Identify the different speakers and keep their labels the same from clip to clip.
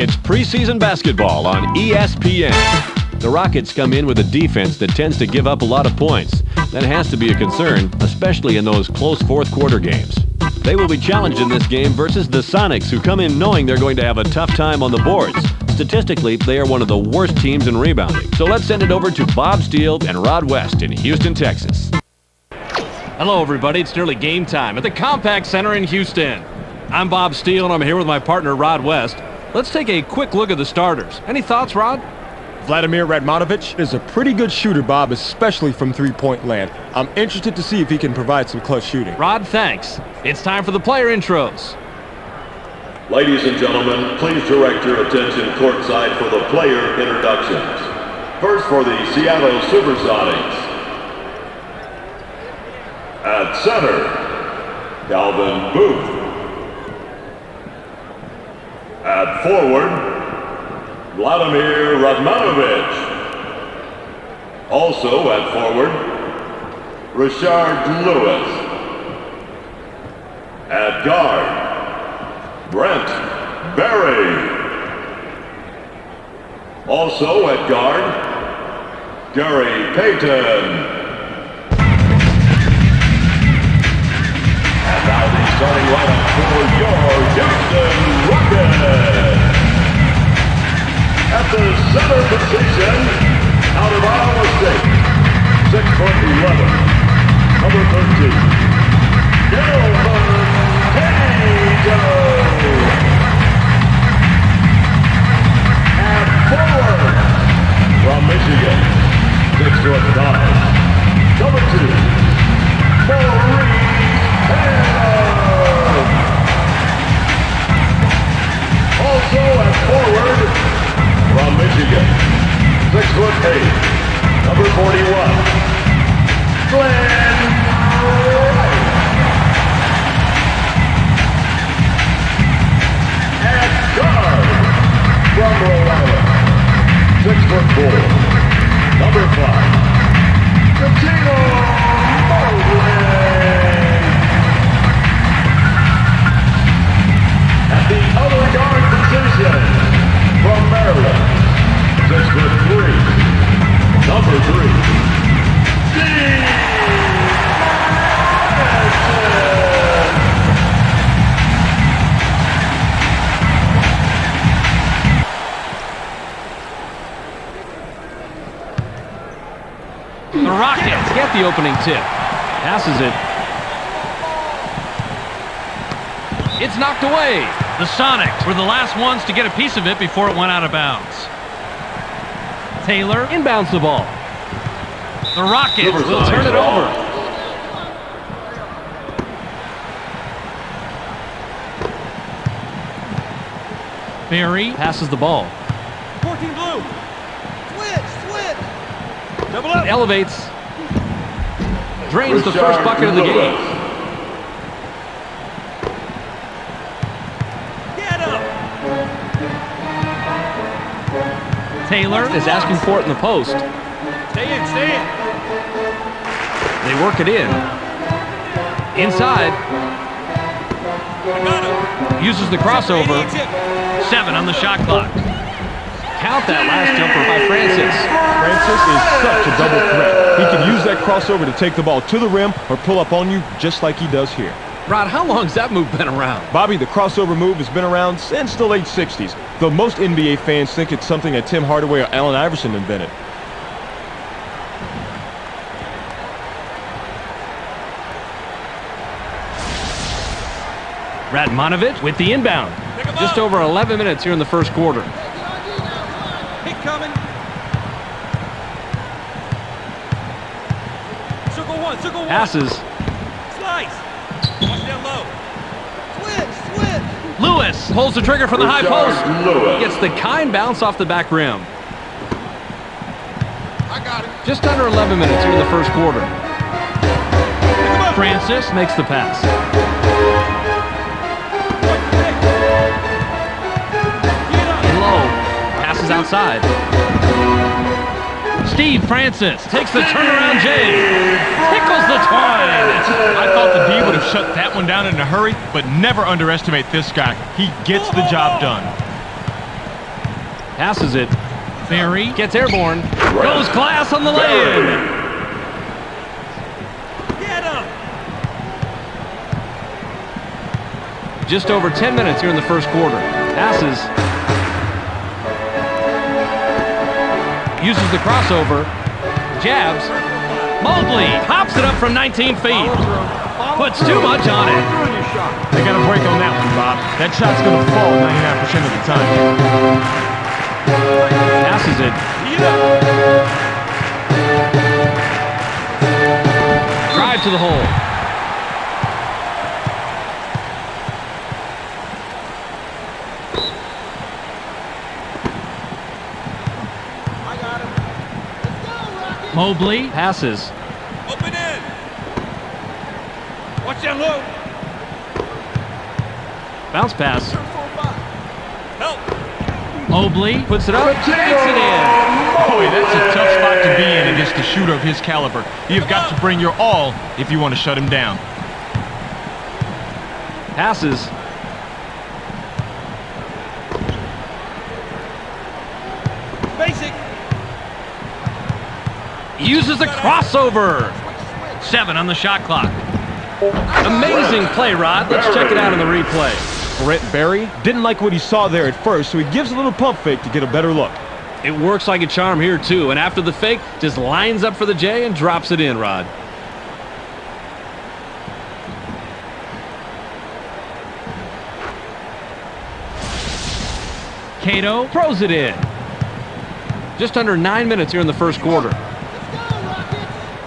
Speaker 1: It's preseason basketball on ESPN. The Rockets come in with a defense that tends to give up a lot of points. That has to be a concern, especially in those close fourth-quarter games. They will be challenged in this game versus the Sonics, who come in knowing they're going to have a tough time on the boards. Statistically, they are one of the worst teams in rebounding. So let's send it over to Bob Steele and Rod West in Houston, Texas.
Speaker 2: Hello, everybody. It's nearly game time at the Compaq Center in Houston. I'm Bob Steele, and I'm here with my partner, Rod West. Let's take a quick look at the starters. Any thoughts, Rod?
Speaker 3: Vladimir Radmanovic is a pretty good shooter, Bob, especially from three-point land. I'm interested to see if he can provide some clutch shooting.
Speaker 2: Rod, thanks. It's time for the player intros.
Speaker 4: Ladies and gentlemen, please direct your attention courtside for the player introductions. First for the Seattle Supersonics. At center, Calvin Booth. At forward, Vladimir Radmanovic. Also at forward, Rashard Lewis. At guard, Brent Berry. Also at guard, Gary Payton. And now the starting lineup for your Houston Rockets. At the center position, out of Iowa State, 6'11", number 13, Gilbert Cato. At forward, from Michigan, 6'5", number 2, Maurice Taylor. Also at forward, from Michigan, 6'8", number 41, Glenn Wright. At guard, from Rhode Island, 6'4", number 5, Cuttino Mobley. At the other guard position, from Maryland, 6'3", number 3, Steve Madison.
Speaker 2: The Rockets get the opening tip. Passes it. It's knocked away. The Sonics were the last ones to get a piece of it before it went out of bounds. Taylor inbounds the ball. The Rockets will turn it over. Berry passes the ball.
Speaker 5: 14 blue. Switch. Double up.
Speaker 2: Elevates. Drains the first bucket of the game. Taylor is asking for it in the post.
Speaker 5: Stay in.
Speaker 2: They work it in. Inside.
Speaker 5: I got him.
Speaker 2: Uses the crossover. 7 on the shot clock. Count that last jumper by Francis.
Speaker 3: Francis is such a double threat. He can use that crossover to take the ball to the rim or pull up on you just like he does here.
Speaker 2: Rod, how long has that move been around?
Speaker 3: Bobby, the crossover move has been around since the late 60s, though most NBA fans think it's something that Tim Hardaway or Allen Iverson invented.
Speaker 2: Radmanovic with the inbound. Just over 11 minutes here in the first quarter.
Speaker 5: Hit coming. Circle one.
Speaker 2: Passes.
Speaker 5: Slice. Watch down low. Switch.
Speaker 2: Lewis pulls the trigger from the high post.
Speaker 4: Lewis.
Speaker 2: Gets the kind bounce off the back rim.
Speaker 5: I got it.
Speaker 2: Just under 11 minutes here in the first quarter. Francis makes the pass. Low. Passes outside. Steve Francis takes the turnaround J. Tickles the twine.
Speaker 6: I thought the D would have shut that one down in a hurry, but never underestimate this guy. He gets the job done.
Speaker 2: Passes it.
Speaker 6: Barry.
Speaker 2: Gets airborne. Goes class on the lay-in.
Speaker 5: Get him!
Speaker 2: Just over 10 minutes here in the first quarter. Passes. Uses the crossover. Jabs. Mobley pops it up from 19 feet. Puts too much on it.
Speaker 3: They got a break on that one, Bob. That shot's going to fall 99% of the time.
Speaker 2: Passes it. Drive to the hole.
Speaker 6: Mobley.
Speaker 2: Passes.
Speaker 5: Open in! Watch that low!
Speaker 2: Bounce pass.
Speaker 5: Help!
Speaker 2: Mobley puts it up. Makes it in.
Speaker 6: Boy, that's a tough spot to be in against a shooter of his caliber. You've got to bring your all if you want to shut him down.
Speaker 2: Passes.
Speaker 5: Basic!
Speaker 2: Uses the crossover.
Speaker 6: 7 on the shot clock.
Speaker 2: Amazing play, Rod. Let's check it out in the replay.
Speaker 3: Brent Barry didn't like what he saw there at first, so he gives a little pump fake to get a better look.
Speaker 2: It works like a charm here, too. And after the fake, just lines up for the J and drops it in, Rod.
Speaker 6: Cato.
Speaker 2: Throws it in. Just under 9 minutes here in the first quarter.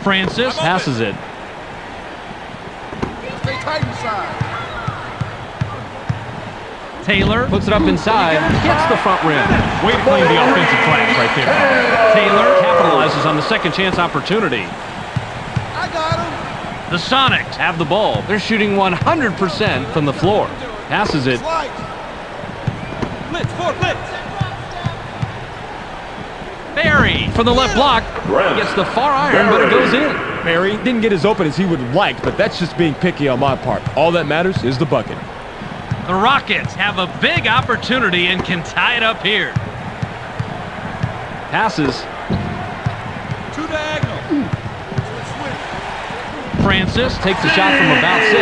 Speaker 6: Francis.
Speaker 2: Passes it.
Speaker 5: Stay tight inside.
Speaker 6: Taylor.
Speaker 2: Puts it up inside. Hits the front rim.
Speaker 6: Way to claim the offensive class right there.
Speaker 2: Taylor capitalizes on the second chance opportunity.
Speaker 5: I got him!
Speaker 6: The Sonics.
Speaker 2: Have the ball. They're shooting 100% from the floor. Passes it.
Speaker 5: Slice! Blitz, 4 blitz!
Speaker 6: Barry.
Speaker 2: From the left block. Gets the far iron, but it goes in.
Speaker 3: Barry didn't get as open as he would have liked, but that's just being picky on my part. All that matters is the bucket.
Speaker 6: The Rockets have a big opportunity and can tie it up here.
Speaker 2: Passes.
Speaker 5: 2 diagonal.
Speaker 6: Francis.
Speaker 2: Takes a shot from about 6.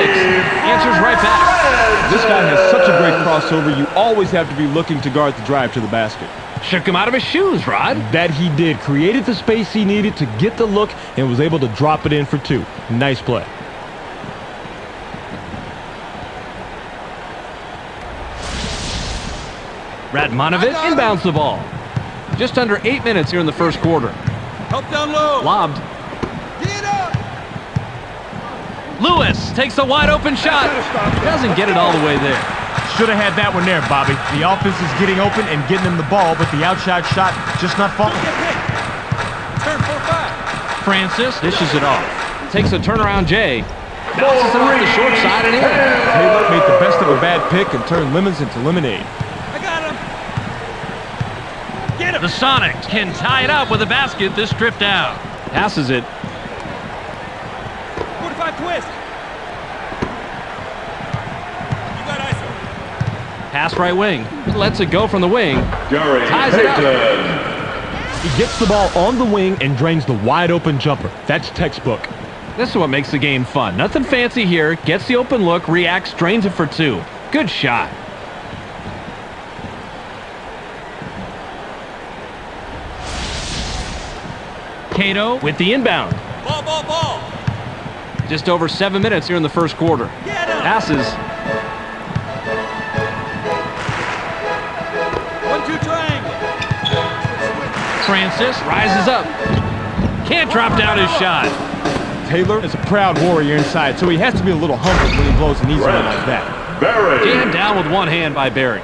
Speaker 2: Answers right back.
Speaker 3: This guy has such a great crossover, you always have to be looking to guard the drive to the basket.
Speaker 2: Shook him out of his shoes, Rod.
Speaker 3: That he did. Created the space he needed to get the look and was able to drop it in for 2. Nice play.
Speaker 2: Radmanovic inbounds the ball. Just under 8 minutes here in the first quarter.
Speaker 5: Help down low!
Speaker 2: Lobbed.
Speaker 5: Get up!
Speaker 6: Lewis takes a wide open shot.
Speaker 2: Doesn't get it all the way there.
Speaker 3: Should have had that one there, Bobby. The offense is getting open and getting him the ball, but the outside shot just not falling.
Speaker 5: Get picked! Turn 4-5.
Speaker 6: Francis.
Speaker 2: Dishes it off. Takes a turnaround J. Bounces it off the short side and in.
Speaker 3: Taylor made the best of a bad pick and turned lemons into lemonade.
Speaker 5: I got him! Get him!
Speaker 6: The Sonics can tie it up with a basket this trip down.
Speaker 2: Passes it.
Speaker 5: 45 twist! You got ISO.
Speaker 2: Pass right wing. Lets it go from the wing.
Speaker 4: Gary
Speaker 2: Ties it up.
Speaker 4: Payton.
Speaker 3: He gets the ball on the wing and drains the wide open jumper. That's textbook.
Speaker 2: This is what makes the game fun. Nothing fancy here. Gets the open look, reacts, drains it for 2. Good shot.
Speaker 6: Cato.
Speaker 2: With the inbound.
Speaker 5: Ball!
Speaker 2: Just over 7 minutes here in the first quarter.
Speaker 5: Get him!
Speaker 2: Passes.
Speaker 5: 1-2 triangle!
Speaker 6: Francis.
Speaker 2: Rises up. Can't drop down his shot.
Speaker 3: Taylor is a proud warrior inside, so he has to be a little humble when he blows an easy one like that.
Speaker 4: Barry.
Speaker 2: Jammed down with one hand by Barry.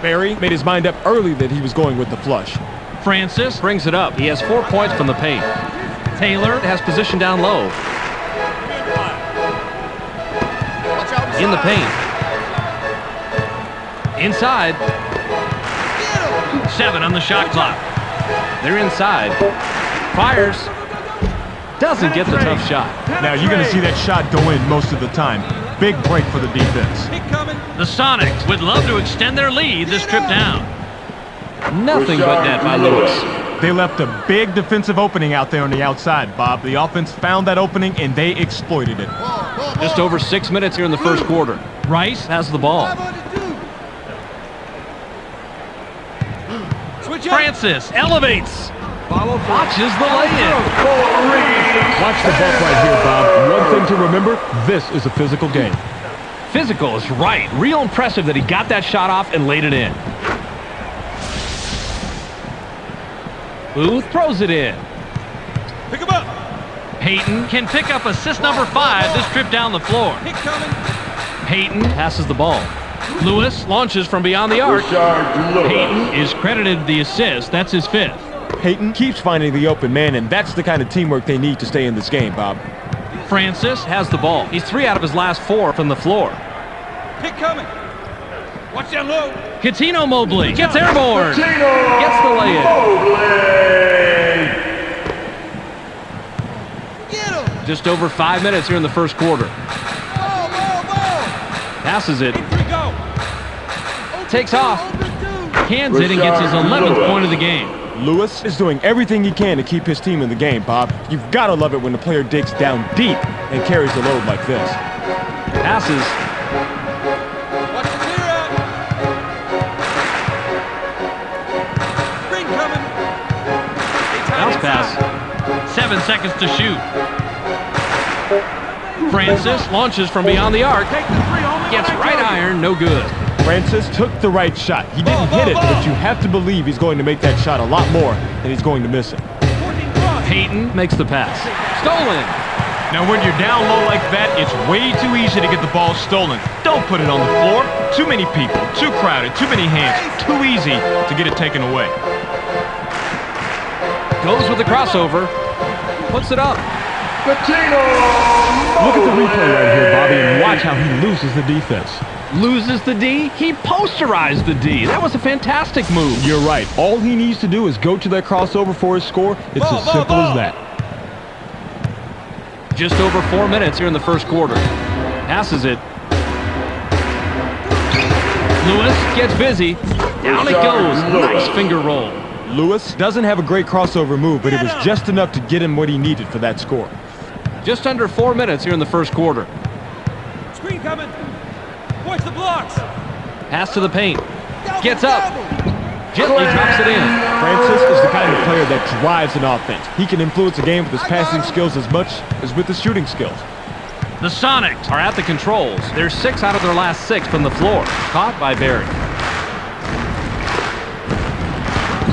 Speaker 3: Barry made his mind up early that he was going with the flush.
Speaker 6: Francis.
Speaker 2: Brings it up. He has 4 points from the paint.
Speaker 6: Taylor.
Speaker 2: Has position down low. In the paint. Inside.
Speaker 6: 7 on the shot clock.
Speaker 2: They're inside. Fires. Doesn't get the tough shot.
Speaker 3: Now you're going to see that shot go in most of the time. Big break for the defense.
Speaker 5: Pick coming!
Speaker 6: The Sonics would love to extend their lead this trip down.
Speaker 2: Nothing but net by Lewis.
Speaker 3: They left a big defensive opening out there on the outside, Bob. The offense found that opening, and they exploited it.
Speaker 2: Just over 6 minutes here in the first quarter. Rice has the ball.
Speaker 5: Switch up.
Speaker 2: Francis elevates. Watches the lay-in.
Speaker 3: Watch the buck right here, Bob. One thing to remember, this is a physical game.
Speaker 2: Physical is right. Real impressive that he got that shot off and laid it in. Booth throws it in.
Speaker 5: Pick him up.
Speaker 2: Peyton can pick up assist number 5 this trip down the floor.
Speaker 5: Pick coming.
Speaker 2: Peyton passes the ball. Lewis launches from beyond the arc.
Speaker 4: Rashard Lewis.
Speaker 2: Peyton is credited the assist. That's his 5th.
Speaker 3: Peyton keeps finding the open man, and that's the kind of teamwork they need to stay in this game, Bob.
Speaker 2: Francis has the ball. He's 3 out of his last 4 from the floor.
Speaker 5: Pick coming. Watch down low.
Speaker 2: Coutinho Mobley gets airborne.
Speaker 4: Tino
Speaker 2: Gets the lay-in.
Speaker 4: Mobley.
Speaker 5: Get him.
Speaker 2: Just over 5 minutes here in the first quarter.
Speaker 5: Ball, ball, ball.
Speaker 2: Passes it.
Speaker 5: 3 go.
Speaker 2: Takes off. Cans it and gets his 11th point of the game.
Speaker 3: Lewis is doing everything he can to keep his team in the game, Bob. You've got to love it when the player digs down deep and carries the load like this.
Speaker 2: Passes.
Speaker 5: Watch the clear out. Screen coming.
Speaker 2: Bounce pass. 7 seconds to shoot. Francis launches from beyond the arc.
Speaker 5: Take the 3 only.
Speaker 2: Gets right iron. No good.
Speaker 3: Francis took the right shot. He didn't hit it, but you have to believe he's going to make that shot a lot more than he's going to miss it.
Speaker 5: 14 cross.
Speaker 2: Peyton makes the pass. Stolen.
Speaker 6: Now, when you're down low like that, it's way too easy to get the ball stolen. Don't put it on the floor. Too many people, too crowded, too many hands. Too easy to get it taken away.
Speaker 2: Goes with the crossover. Puts it up.
Speaker 4: Coutinho
Speaker 3: Look at the
Speaker 4: Mobley.
Speaker 3: replay right here, Bobby, and watch how he loses the defense.
Speaker 2: Loses the D. He posterized the D. That was a fantastic move.
Speaker 3: You're right. All he needs to do is go to that crossover for his score. It's
Speaker 5: Ball,
Speaker 3: as
Speaker 5: ball,
Speaker 3: simple
Speaker 5: ball.
Speaker 3: as that.
Speaker 2: Just over 4 minutes here in the first quarter. Passes it. Lewis gets busy. Down it goes. Nice finger roll.
Speaker 3: Lewis doesn't have a great crossover move, but it was just enough to get him what he needed for that score.
Speaker 2: Just under 4 minutes here in the first quarter.
Speaker 5: Screen coming. Watch the blocks.
Speaker 2: Pass to the paint. Gets up. Gently drops it in.
Speaker 3: Francis is the kind of player that drives an offense. He can influence a game with his passing skills as much as with his shooting skills.
Speaker 2: The Sonics are at the controls. They're 6 out of their last 6 from the floor. Caught by Barry.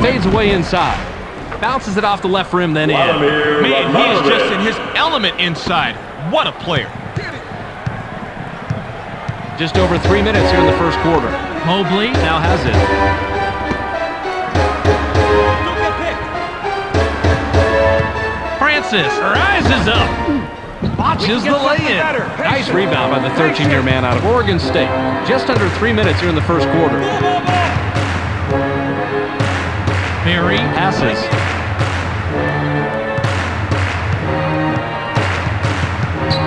Speaker 2: Fades away inside. Bounces it off the left rim, then in.
Speaker 4: Vladimir
Speaker 6: Man, he is
Speaker 4: Radmanovic.
Speaker 6: just in his element inside. What a player.
Speaker 2: Just over 3 minutes here in the first quarter. Mobley now has it.
Speaker 5: Don't get picked.
Speaker 2: Francis rises up. Watches the lay-in. Nice rebound by the 13-year man out of Oregon State. Just under 3 minutes here in the first quarter.
Speaker 5: Ball, ball, ball.
Speaker 2: Barry passes.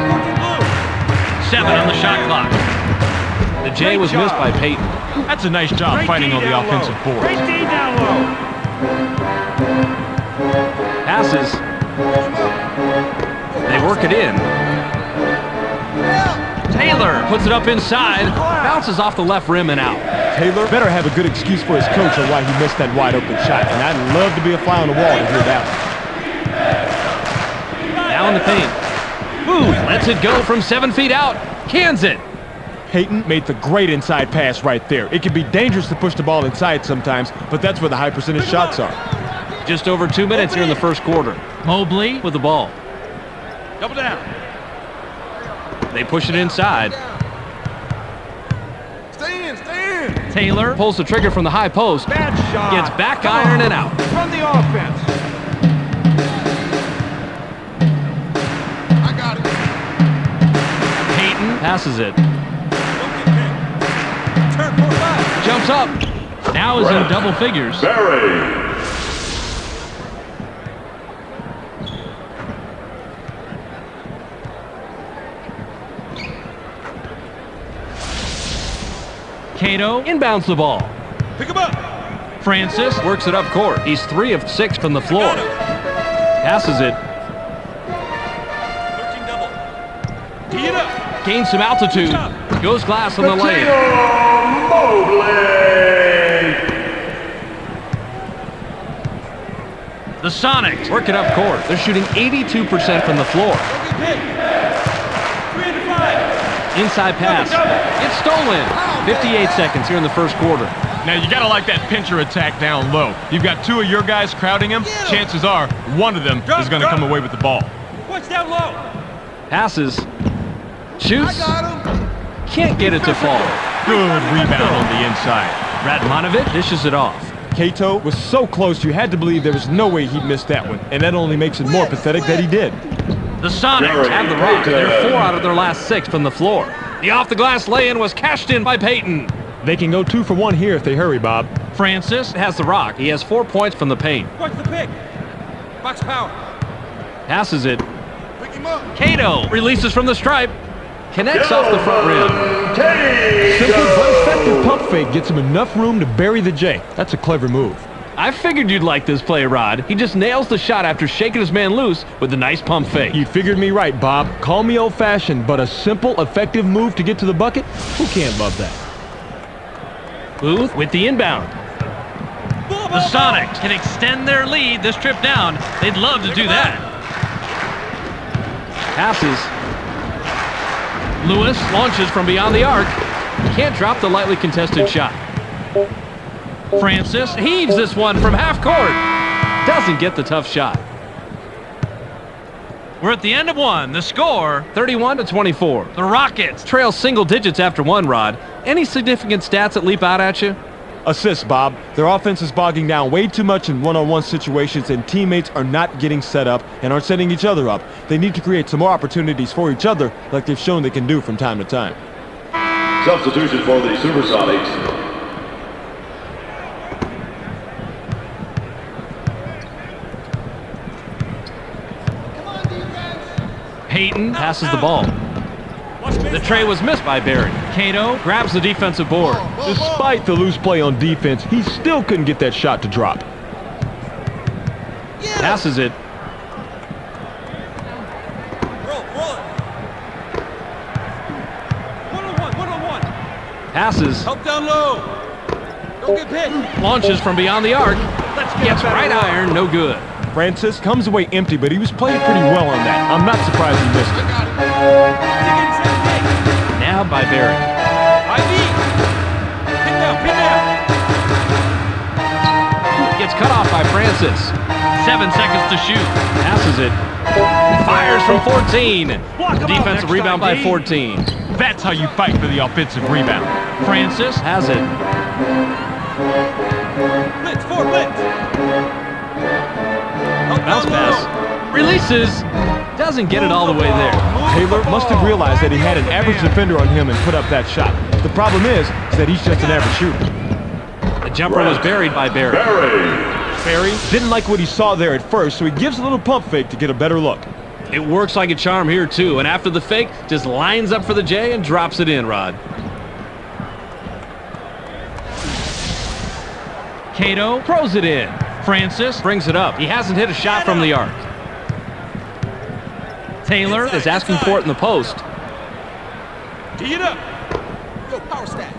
Speaker 5: Working blue.
Speaker 2: 7 on the shot clock. The J was missed by Peyton.
Speaker 6: That's a nice job fighting on the offensive board.
Speaker 5: Great D down low.
Speaker 2: Passes. They work it in. Taylor puts it up inside. Bounces off the left rim and out.
Speaker 3: Taylor better have a good excuse for his coach on why he missed that wide open shot, and I'd love to be a fly on the wall to hear that one.
Speaker 2: Now in the paint. Booth lets it go from 7 feet out. Cans it.
Speaker 3: Peyton made the great inside pass right there. It can be dangerous to push the ball inside sometimes, but that's where the high percentage shots are.
Speaker 2: Just over 2 minutes here in the first quarter. Mobley with the ball.
Speaker 5: Double down.
Speaker 2: They push it inside.
Speaker 5: Stay in, stay in.
Speaker 2: Taylor pulls the trigger from the high post.
Speaker 5: Bad shot.
Speaker 2: Gets back iron and out.
Speaker 5: Run the offense. I got it.
Speaker 2: Peyton passes it.
Speaker 5: Don't get picked. Turn 4-5.
Speaker 2: Jumps up. Now is in double figures.
Speaker 4: Barry.
Speaker 2: Cato inbounds the ball.
Speaker 5: Pick him up.
Speaker 6: Francis.
Speaker 2: Works it up court. He's 3 of 6 from the floor. Passes it.
Speaker 5: 13 double. Tee it up.
Speaker 2: Gains some altitude. Goes glass on the lane.
Speaker 6: The Sonics.
Speaker 2: Work it up court. They're shooting 82% from the floor.
Speaker 5: Don't get hit. 3 under 5.
Speaker 2: Inside pass. It's stolen. 58 seconds here in the first quarter.
Speaker 6: Now, you got to like that pincher attack down low. You've got 2 of your guys crowding him. Chances are one of them is going to come away with the ball.
Speaker 5: Watch down low.
Speaker 2: Passes. Shoots. Can't get it to fall.
Speaker 6: Good rebound on the inside.
Speaker 2: Radmanovic dishes it off.
Speaker 3: Cato was so close you had to believe there was no way he'd miss that one, and that only makes it more pathetic that he did.
Speaker 6: The Sonics
Speaker 2: Have the rock. They're 4 out of their last 6 from the floor. The off-the-glass lay-in was cashed in by Payton.
Speaker 3: They can go 2 for 1 here if they hurry, Bob.
Speaker 6: Francis.
Speaker 2: Has the rock. He has 4 points from the paint.
Speaker 5: Watch the pick. Box power.
Speaker 2: Passes it. Cato releases from the stripe. Connects off the front rim.
Speaker 3: Simple but effective pump fake gets him enough room to bury the J. That's a clever move.
Speaker 2: I figured you'd like this play, Rod. He just nails the shot after shaking his man loose with a nice pump fake.
Speaker 3: You figured me right, Bob. Call me old-fashioned, but a simple, effective move to get to the bucket? Who can't love that?
Speaker 2: Booth with the inbound.
Speaker 6: The Sonics can extend their lead this trip down. They'd love to do that.
Speaker 2: Passes. Lewis launches from beyond the arc. Can't drop the lightly contested shot.
Speaker 6: Francis.
Speaker 2: Heaves this one from half court. Doesn't get the tough shot.
Speaker 6: We're at the end of one. The score,
Speaker 2: 31-24.
Speaker 6: the Rockets.
Speaker 2: Trail single digits after one, Rod. Any significant stats that leap out at you?
Speaker 3: Assists, Bob. Their offense is bogging down way too much in one-on-one situations, and teammates are not getting set up and aren't setting each other up. They need to create some more opportunities for each other like they've shown they can do from time to time.
Speaker 4: Substitution for the Supersonics.
Speaker 2: Payton passes the ball. The tray was missed by Barry. Cato grabs the defensive board.
Speaker 3: Despite the loose play on defense, he still couldn't get that shot to drop.
Speaker 2: Passes it.
Speaker 5: Roll it. 1-on-1.
Speaker 2: Passes.
Speaker 5: Help down low. Don't get hit.
Speaker 2: Launches from beyond the arc. Gets right iron, no good.
Speaker 3: Francis comes away empty, but he was playing pretty well on that. I'm not surprised he missed it.
Speaker 5: Dig inside the gate.
Speaker 2: Nabbed by Barry.
Speaker 5: IV. Pin down.
Speaker 2: Gets cut off by Francis.
Speaker 6: 7 seconds to shoot.
Speaker 2: Passes it. Fires from 14. Defensive rebound by 14.
Speaker 6: That's how you fight for the offensive rebound. Francis.
Speaker 2: Has it.
Speaker 5: Blitz. Help
Speaker 2: Bounce
Speaker 5: down
Speaker 2: pass.
Speaker 5: low.
Speaker 2: Releases. Doesn't get it all the way there.
Speaker 3: Taylor must have realized that he had an average defender on him and put up that shot. The problem is that he's just an average shooter.
Speaker 2: The jumper was buried by Barry.
Speaker 3: Barry didn't like what he saw there at first, so he gives a little pump fake to get a better look.
Speaker 2: It works like a charm here, too. And after the fake, just lines up for the J and drops it in, Rod.
Speaker 6: Cato.
Speaker 2: Throws it in.
Speaker 6: Francis.
Speaker 2: Brings it up. He hasn't hit a shot from the arc.
Speaker 6: Taylor.
Speaker 2: Is asking for it in the post.
Speaker 5: Tee it up. Yo, power stack.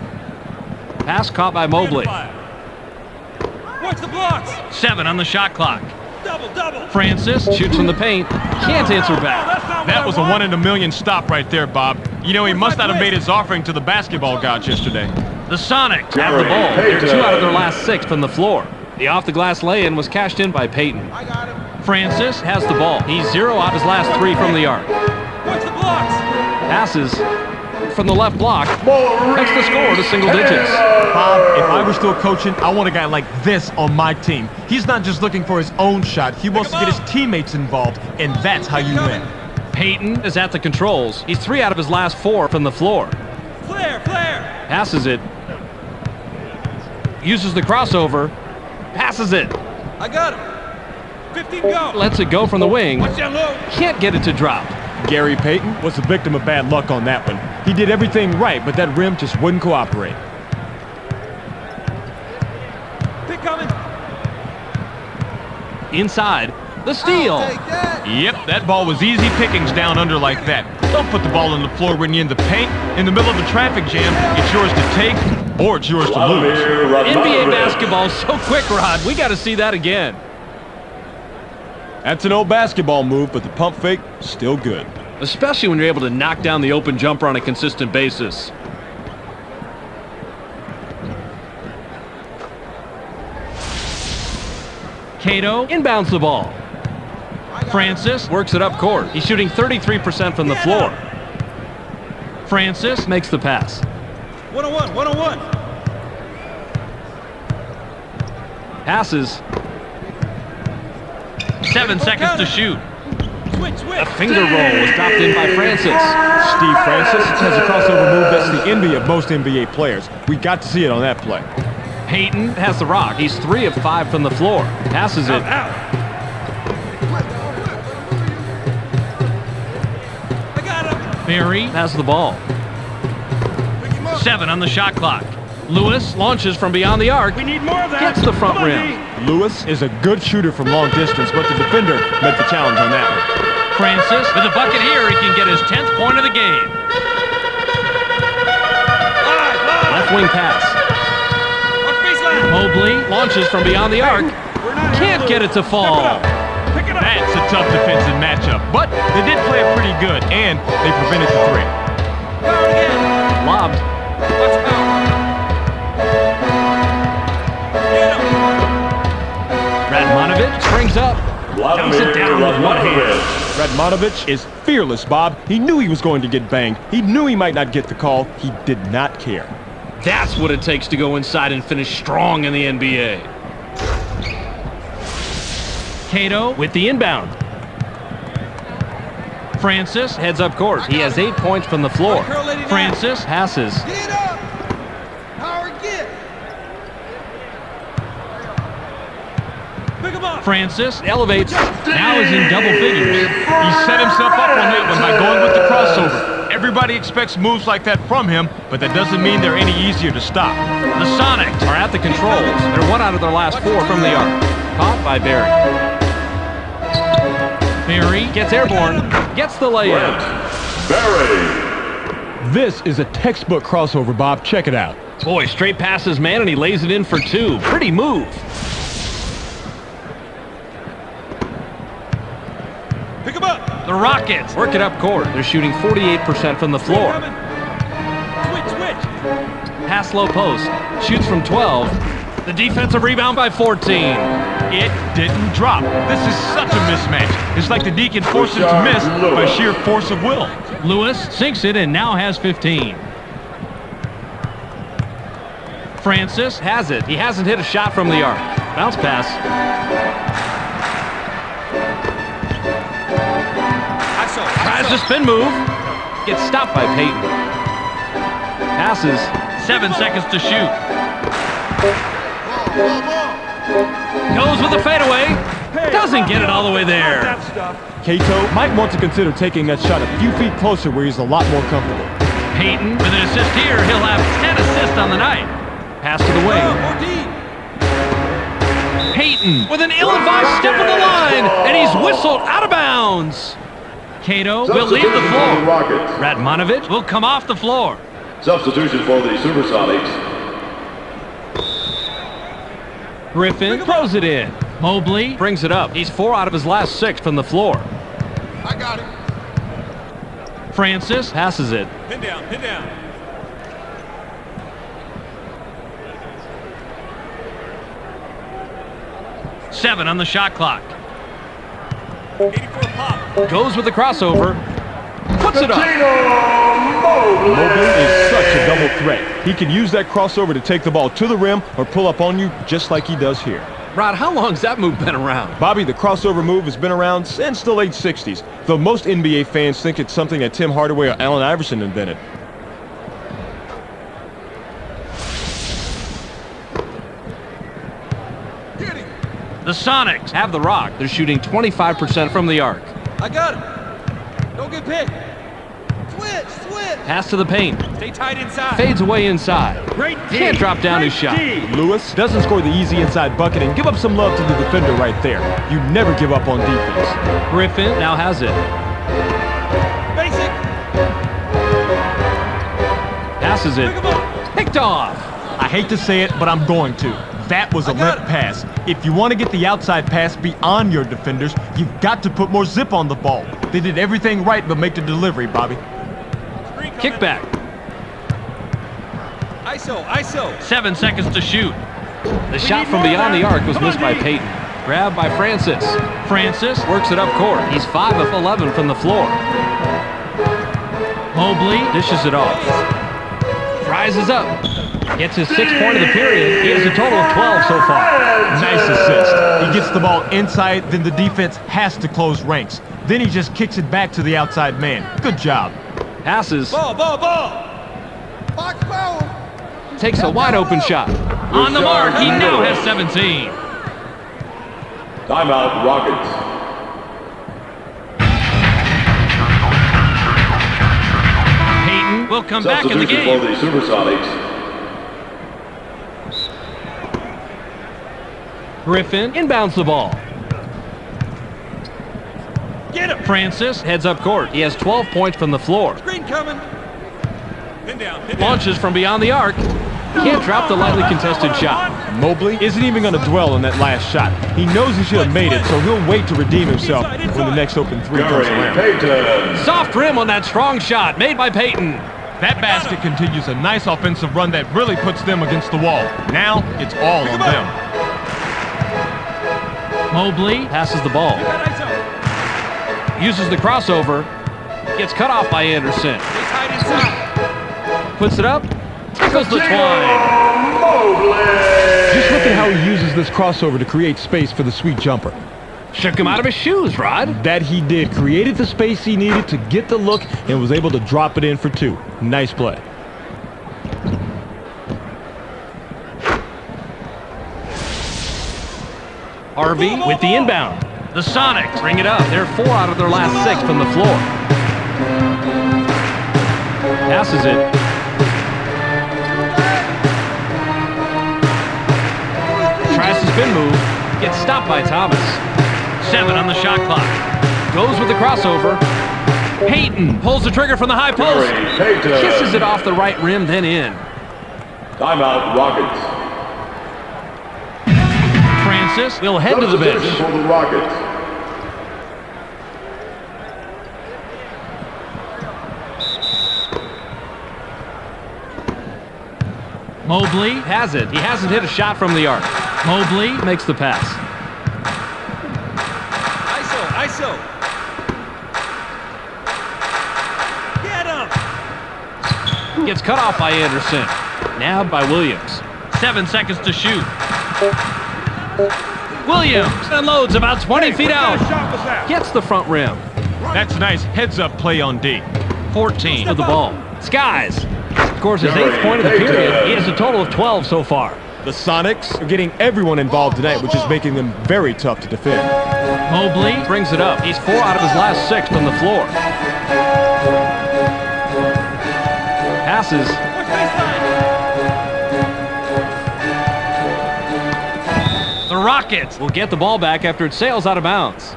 Speaker 2: Pass caught by Mobley.
Speaker 5: Watch the blocks.
Speaker 6: 7 on the shot clock.
Speaker 5: Double.
Speaker 6: Francis.
Speaker 2: Shoots from the paint. Can't answer back.
Speaker 6: That was a 1 in a million stop right there, Bob. You know, he must not have made his offering to the basketball gods yesterday. The Sonics
Speaker 2: Have the ball. They're 2 out of their last 6 from the floor. The off-the-glass lay-in was cashed in by Payton.
Speaker 5: I got him.
Speaker 2: Francis has the ball. He's 0 out of his last 3 from the arc.
Speaker 5: Watch the blocks.
Speaker 2: Passes from the left block. Cuts the score to single digits.
Speaker 3: Bob, if I were still coaching, I want a guy like this on my team. He's not just looking for his own shot. He wants to get his teammates involved, and that's how you win.
Speaker 2: Payton is at the controls. He's 3 out of his last 4 from the floor.
Speaker 5: Flare.
Speaker 2: Passes it. Uses the crossover. Passes it.
Speaker 5: I got him. 15 go.
Speaker 2: Lets it go from the wing.
Speaker 5: Watch down low.
Speaker 2: Can't get it to drop.
Speaker 3: Gary Payton was a victim of bad luck on that one. He did everything right, but that rim just wouldn't cooperate.
Speaker 5: Pick coming.
Speaker 2: Inside. The steal.
Speaker 6: Yep, that ball was easy pickings down under like that. Don't put the ball on the floor when you're in the paint. In the middle of the traffic jam, it's yours to take or it's yours to lose.
Speaker 2: NBA basketball so quick, Rod. We got to see that again.
Speaker 3: That's an old basketball move, but the pump fake, still good.
Speaker 2: Especially when you're able to knock down the open jumper on a consistent basis.
Speaker 6: Cato
Speaker 2: Inbounds the ball.
Speaker 6: Francis
Speaker 2: Works it up court. He's shooting 33% from the floor.
Speaker 6: Francis
Speaker 2: Makes the pass.
Speaker 5: 1-on-1, 1-on-1.
Speaker 2: Passes.
Speaker 6: 7 seconds to shoot.
Speaker 5: Switch, switch.
Speaker 2: A finger roll was dropped in by Francis.
Speaker 3: Steve Francis has a crossover move that's the envy of most NBA players. We got to see it on that play.
Speaker 2: Peyton has the rock. He's 3 of 5 from the floor. Passes it.
Speaker 5: Out. I got him.
Speaker 6: Barry
Speaker 2: Has the ball.
Speaker 6: 7 on the shot clock.
Speaker 2: Lewis launches from beyond the arc.
Speaker 5: We need more of that.
Speaker 2: Gets the front
Speaker 5: Come on,
Speaker 2: rim.
Speaker 5: D.
Speaker 3: Lewis is a good shooter from long distance, but the defender met the challenge on that one.
Speaker 6: Francis with a bucket here. He can get his 10th point of the game.
Speaker 5: Live.
Speaker 2: Left wing pass.
Speaker 5: Off baseline.
Speaker 2: Mobley launches from beyond the arc.
Speaker 5: We're not
Speaker 2: Can't get it to
Speaker 5: Step
Speaker 2: fall.
Speaker 5: it up. Pick it up.
Speaker 6: That's a tough defensive matchup, but they did play it pretty good, and they prevented the three.
Speaker 5: Power again.
Speaker 2: Lobbed.
Speaker 5: Watch out. Get him.
Speaker 2: Radmanovich springs up. Dumps it down with one hand.
Speaker 3: Radmanovich is fearless, Bob. He knew he was going to get banged. He knew he might not get the call. He did not care.
Speaker 2: That's what it takes to go inside and finish strong in the NBA.
Speaker 6: Cato
Speaker 2: With the inbound.
Speaker 6: Francis
Speaker 2: Heads up court. He has 8 points from the floor.
Speaker 5: Curl lady now.
Speaker 6: Francis
Speaker 2: Passes.
Speaker 5: Get up. Howard, get. Pick him up.
Speaker 6: Francis
Speaker 2: Elevates.
Speaker 6: now is in double figures. He set himself up on that one by going with the crossover. Everybody expects moves like that from him, but that doesn't mean they're any easier to stop.
Speaker 2: The Sonics are at the controls. They're 1 out of their last 4 from the arc. Caught by Barry.
Speaker 6: Barry
Speaker 2: Gets airborne. Gets the layup.
Speaker 4: Barry.
Speaker 3: This is a textbook crossover, Bob. Check it out.
Speaker 2: Boy, straight passes, man, and he lays it in for 2. Pretty move.
Speaker 5: Pick him up.
Speaker 2: The Rockets work it up court. They're shooting 48% from the floor.
Speaker 5: Coming. Switch.
Speaker 2: Pass low post. Shoots from 12. The defensive rebound by 14.
Speaker 6: It didn't drop. This is such a mismatch. It's like the Deacon forced him to miss by sheer force of will.
Speaker 2: Lewis sinks it and now has 15.
Speaker 6: Francis
Speaker 2: Has it. He hasn't hit a shot from the arc. Bounce pass. Tries to spin move. Gets stopped by Peyton. Passes.
Speaker 6: 7 seconds to shoot.
Speaker 2: Goes with the fadeaway. Doesn't get it all the way there.
Speaker 5: That stuff.
Speaker 3: Cato might want to consider taking that shot a few feet closer where he's a lot more comfortable.
Speaker 6: Peyton with an assist here. He'll have 10 assists on the night.
Speaker 2: Pass to the wing.
Speaker 5: More deep.
Speaker 2: Peyton with an ill-advised step on the line, and he's whistled out of bounds.
Speaker 6: Cato will leave the
Speaker 4: Substitution for the
Speaker 6: floor.
Speaker 4: Rockets.
Speaker 2: Radmanovich
Speaker 6: Will come off the floor.
Speaker 4: Substitution for the Supersonics.
Speaker 2: Griffin throws it in.
Speaker 6: Mobley
Speaker 2: Brings it up. He's 4 out of his last 6 from the floor.
Speaker 5: I got it.
Speaker 6: Francis
Speaker 2: Passes it.
Speaker 5: Pin down. Pin down.
Speaker 6: seven on the shot clock.
Speaker 5: 84 pop.
Speaker 2: Goes with the crossover. Puts it up.
Speaker 3: Mobley is such a double threat. He can use that crossover to take the ball to the rim or pull up on you just like he does here.
Speaker 2: Rod, how long's that move been around?
Speaker 3: Bobby, the crossover move has been around since the late 60s, though most NBA fans think it's something that Tim Hardaway or Allen Iverson invented.
Speaker 6: The Sonics
Speaker 2: Have the rock. They're shooting 25% from the arc.
Speaker 5: I got him. Don't get picked. Switch.
Speaker 2: Pass to the paint.
Speaker 5: Stay tight inside.
Speaker 2: Fades away inside.
Speaker 5: Great
Speaker 2: Can't drop down his shot.
Speaker 3: Lewis doesn't score the easy inside bucket and give up some love to the defender right there. You never give up on defense.
Speaker 2: Griffin now has it.
Speaker 5: Basic.
Speaker 2: Passes it. Picked off.
Speaker 3: I hate to say it, but I'm going to. That was a limp pass. If you want to get the outside pass beyond your defenders, you've got to put more zip on the ball. They did everything right but make the delivery, Bobby.
Speaker 2: Kickback.
Speaker 5: ISO, ISO.
Speaker 2: 7 seconds to shoot. The shot from beyond the arc was missed by Payton. Grabbed by Francis. Francis works it up court. He's 5 of 11 from the floor. Mobley dishes it off. Rises up. Gets his 6th point of the period. He has a total of 12 so far.
Speaker 3: Nice assist. He gets the ball inside, then the defense has to close ranks. Then he just kicks it back to the outside man. Good job.
Speaker 2: Passes.
Speaker 5: Ball.
Speaker 7: Box foul.
Speaker 2: Takes a wide open shot. On the mark, he now has 17.
Speaker 4: Timeout, Rockets.
Speaker 2: Payton will come back in the
Speaker 4: Substitution
Speaker 2: game.
Speaker 4: for the Supersonics.
Speaker 2: Griffin inbounds the ball.
Speaker 5: Get him.
Speaker 2: Francis heads up court. He has 12 points from the floor.
Speaker 5: Screen coming. Pin down.
Speaker 2: Launches from beyond the arc. Can't drop the lightly contested shot.
Speaker 3: Mobley isn't even going to dwell on that last shot. He knows he should have made it, so he'll wait to redeem himself when the next open three comes
Speaker 4: Gary
Speaker 3: around.
Speaker 4: Payton.
Speaker 2: Soft rim on that strong shot made by Payton.
Speaker 6: That basket continues a nice offensive run that really puts them against the wall. Now, it's all on them.
Speaker 2: Mobley passes the ball.
Speaker 5: You got ISO.
Speaker 2: Uses the crossover. Gets cut off by Anderson.
Speaker 5: Stay tight inside.
Speaker 2: Puts it up. Tickles the twine.
Speaker 3: Just look at how he uses this crossover to create space for the sweet jumper.
Speaker 2: Shook him out of his shoes, Rod.
Speaker 3: That he did. Created the space he needed to get the look and was able to drop it in for 2. Nice play.
Speaker 2: RV with the inbound. The Sonics bring it up. They're 4 out of their last 6 from the floor. Passes it. Tries to spin move. Gets stopped by Thomas. 7 on the shot clock. Goes with the crossover. Payton pulls the trigger from the high post.
Speaker 4: Gary Payton.
Speaker 2: Kisses it off the right rim, then in.
Speaker 4: Timeout, Rockets.
Speaker 2: Francis will head to the bench.
Speaker 4: Substitution for the Rockets.
Speaker 2: Mobley has it. He hasn't hit a shot from the arc. Mobley makes the pass.
Speaker 5: ISO. Get him.
Speaker 2: Gets cut off by Anderson. Nabbed by Williams. 7 seconds to shoot. Williams unloads about 20 feet out.
Speaker 5: Shot was that?
Speaker 2: Gets the front rim.
Speaker 6: That's a nice heads-up play on D.
Speaker 2: 14 with the ball. Skies scores his 8th point of the period. He has a total of 12 so far.
Speaker 3: The Sonics are getting everyone involved tonight, which is making them very tough to defend.
Speaker 2: Mobley brings it up. He's 4 out of his last 6 from the floor. Passes.
Speaker 5: Push baseline.
Speaker 2: The Rockets will get the ball back after it sails out of bounds.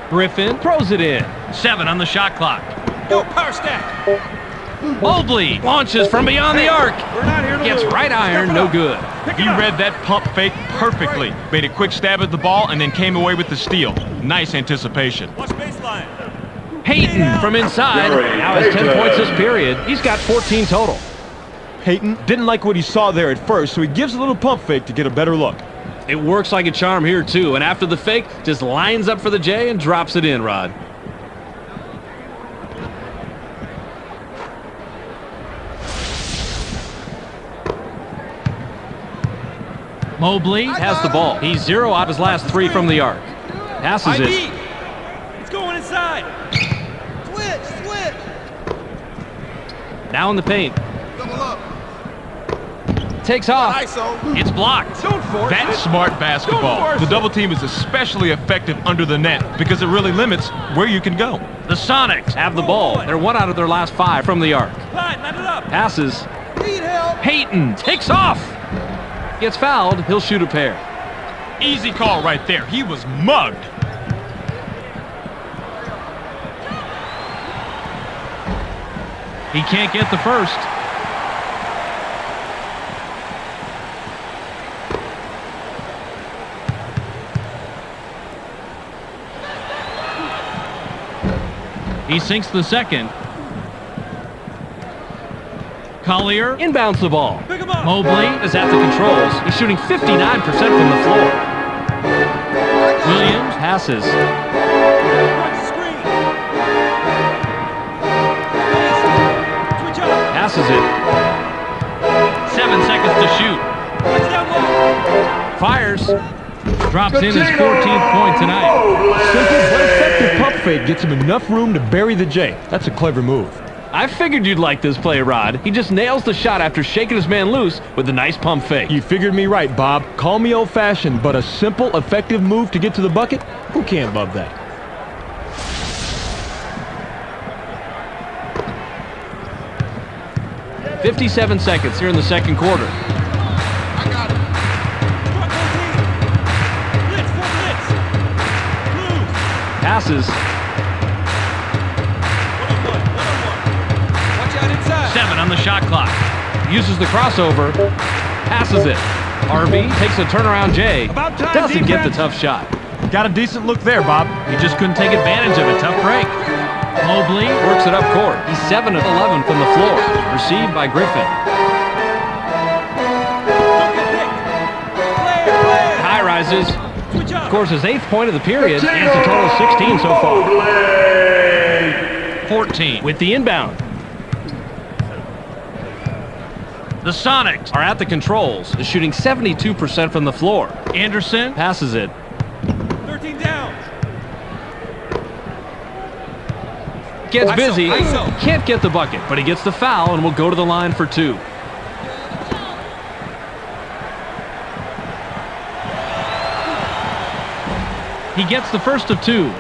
Speaker 2: Griffin throws it in. 7 on the shot clock.
Speaker 5: Go power stack.
Speaker 2: Mobley launches from beyond the arc.
Speaker 5: We're not here to
Speaker 2: Gets
Speaker 5: lose.
Speaker 2: right iron,
Speaker 5: Step it
Speaker 2: no
Speaker 5: up.
Speaker 2: good.
Speaker 5: Pick
Speaker 6: He
Speaker 5: it up.
Speaker 6: read that pump fake perfectly. Made a quick stab at the ball and then came away with the steal. Nice anticipation.
Speaker 5: Watch baseline.
Speaker 2: Payton from inside.
Speaker 4: Gary
Speaker 2: Now has 10
Speaker 4: Payton.
Speaker 2: points this period. He's got 14 total.
Speaker 3: Payton didn't like what he saw there at first, so he gives a little pump fake to get a better look.
Speaker 2: It works like a charm here, too. And after the fake, just lines up for the J and drops it in, Rod. Mobley has the ball. He's 0 out of his last 3 from the arc. Passes it.
Speaker 5: ID. It's going inside.
Speaker 7: Switch.
Speaker 2: Now in the paint.
Speaker 7: Double up.
Speaker 2: takes off.
Speaker 7: ISO.
Speaker 6: It's blocked. That's smart basketball. The double team is especially effective under the net because it really limits where you can go.
Speaker 2: The Sonics have the ball. They're 1 out of their last 5 from the arc.
Speaker 5: Clyde, line it up.
Speaker 2: Passes.
Speaker 7: Need help.
Speaker 2: Peyton takes off. Gets fouled. He'll shoot a pair.
Speaker 6: Easy call right there. He was mugged.
Speaker 2: He can't get the first. He sinks the second. Collier inbounds the ball.
Speaker 5: Pick him up.
Speaker 2: Mobley is at the controls. He's shooting 59% from the floor. Williams passes.
Speaker 5: Watch the screen. Switch up.
Speaker 2: Passes it. 7 seconds to shoot.
Speaker 5: Watch down low.
Speaker 2: Fires. Drops in his 14th point tonight.
Speaker 3: Simple but effective pump fake gets him enough room to bury the J. That's a clever move.
Speaker 2: I figured you'd like this play, Rod. He just nails the shot after shaking his man loose with a nice pump fake.
Speaker 3: You figured me right, Bob. Call me old-fashioned, but a simple, effective move to get to the bucket? Who can't love that?
Speaker 2: .57 seconds here in the second quarter.
Speaker 7: I got it.
Speaker 5: Front 14. Blitz, full blitz. Blue.
Speaker 2: Passes.
Speaker 5: One-on-one. Watch out inside.
Speaker 2: 7 on the shot clock. Uses the crossover. Passes it. RB takes a turnaround J.
Speaker 5: About time,
Speaker 2: Doesn't get the
Speaker 5: defense.
Speaker 2: tough shot.
Speaker 3: Got a decent look there, Bob.
Speaker 2: He just couldn't take advantage of a tough break. Mobley works it up court. He's 7 of 11 from the floor. Received by Griffin.
Speaker 5: Don't get picked. Player.
Speaker 2: High rises.
Speaker 5: Switch up.
Speaker 2: Scores his 8th point of the period. And it's a total of 16 so far. 14 with the inbound. The Sonics are at the controls. They're shooting 72% from the floor. Anderson passes it.
Speaker 5: 13 down.
Speaker 2: Gets busy.
Speaker 5: ISO.
Speaker 2: Can't get the bucket, but he gets the foul and will go to the line for 2. He gets the first of 2.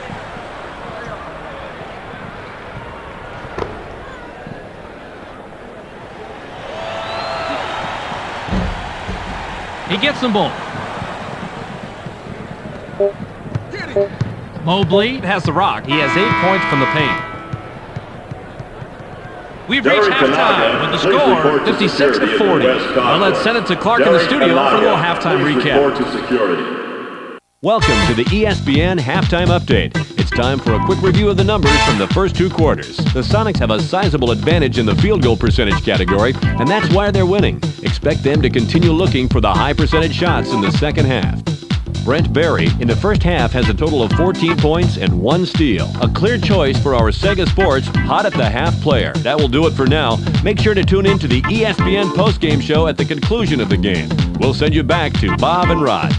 Speaker 2: He gets them both. Mobley has the rock. He has 8 points from the paint. We've reached
Speaker 4: Derek
Speaker 2: halftime with the
Speaker 4: Tanaka, please
Speaker 2: score
Speaker 4: report to
Speaker 2: 56
Speaker 4: security
Speaker 2: to
Speaker 4: in the
Speaker 2: 40.
Speaker 4: West
Speaker 2: Now let's
Speaker 4: Conference.
Speaker 2: send it to Clark in the
Speaker 4: Derek
Speaker 2: studio for a little
Speaker 4: Tanaka,
Speaker 2: halftime
Speaker 4: please
Speaker 2: recap.
Speaker 4: report to security.
Speaker 1: Welcome to the ESPN Halftime Update. It's time for a quick review of the numbers from the first 2 quarters. The Sonics have a sizable advantage in the field goal percentage category, and that's why they're winning. Expect them to continue looking for the high percentage shots in the second half. Brent Berry in the first half has a total of 14 points and 1 steal. A clear choice for our Sega Sports Hot at the Half player. That will do it for now. Make sure to tune in to the ESPN postgame show at the conclusion of the game. We'll send you back to Bob and Rod.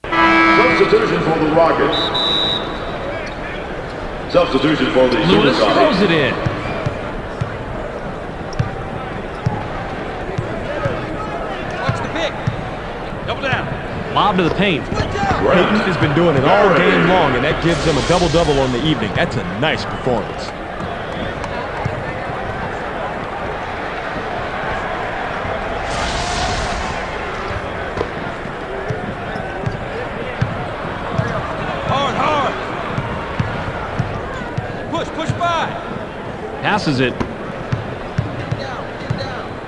Speaker 4: Substitution for the Rockets. Substitution for the
Speaker 2: Lewis
Speaker 4: Supersonics.
Speaker 2: throws it in.
Speaker 5: Watch the pick. Double down.
Speaker 2: Lob to the paint.
Speaker 3: Peyton has been doing it all game long, and that gives them a double-double on the evening. That's a nice performance.
Speaker 5: Hard. Push by.
Speaker 2: Passes it.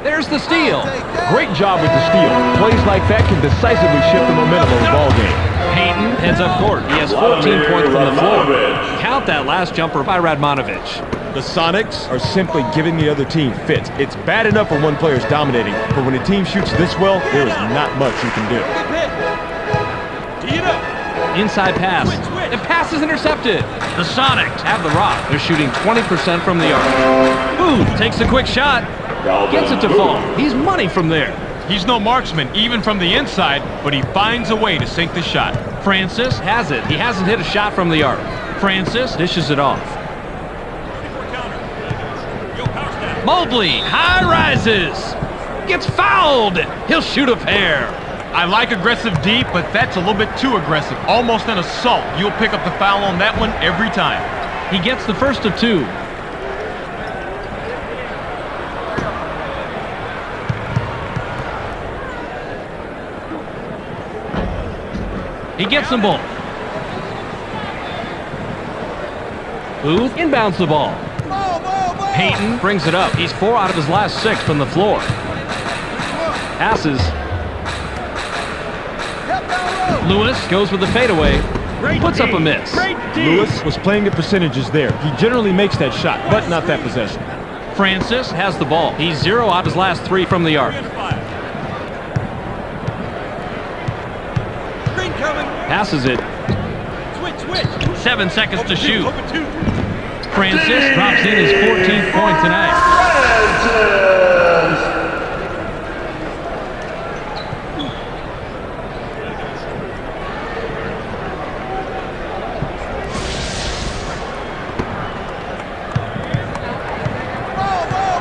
Speaker 2: There's the steal.
Speaker 3: Great job with the steal. Plays like that can decisively shift the momentum of the ball game.
Speaker 2: Peyton heads up court. He has 14 points from the floor. Count that last jumper by Radmanovich.
Speaker 3: The Sonics are simply giving the other team fits. It's bad enough when one player's dominating, but when a team shoots this well, there is not much you can do.
Speaker 5: Get picked. Tee it up.
Speaker 2: Inside pass.
Speaker 5: Switch.
Speaker 2: The pass is intercepted. The Sonics have the rock. They're shooting 20% from the arc. Booth takes a quick shot. Gets it to fall. He's money from there.
Speaker 6: He's no marksman, even from the inside, but he finds a way to sink the shot.
Speaker 2: Francis has it. He hasn't hit a shot from the arc. Francis dishes it off.
Speaker 5: Yo, power snap.
Speaker 2: Mobley high rises. Gets fouled. He'll shoot a pair.
Speaker 6: I like aggressive D, but that's a little bit too aggressive. Almost an assault. You'll pick up the foul on that one every time.
Speaker 2: He gets the first of 2. He gets them both. Booth inbounds the ball. Payton brings it up. He's 4 out of his last 6 from the floor. Passes. Lewis goes with the fadeaway. Puts up a miss.
Speaker 3: Lewis was playing the percentages there. He generally makes that shot, but not that possession.
Speaker 2: Francis has the ball. He's 0 out of his last 3 from the arc.
Speaker 5: Screen coming.
Speaker 2: Passes it.
Speaker 5: Switch.
Speaker 2: 7 seconds to shoot. Francis drops in his 14th point tonight.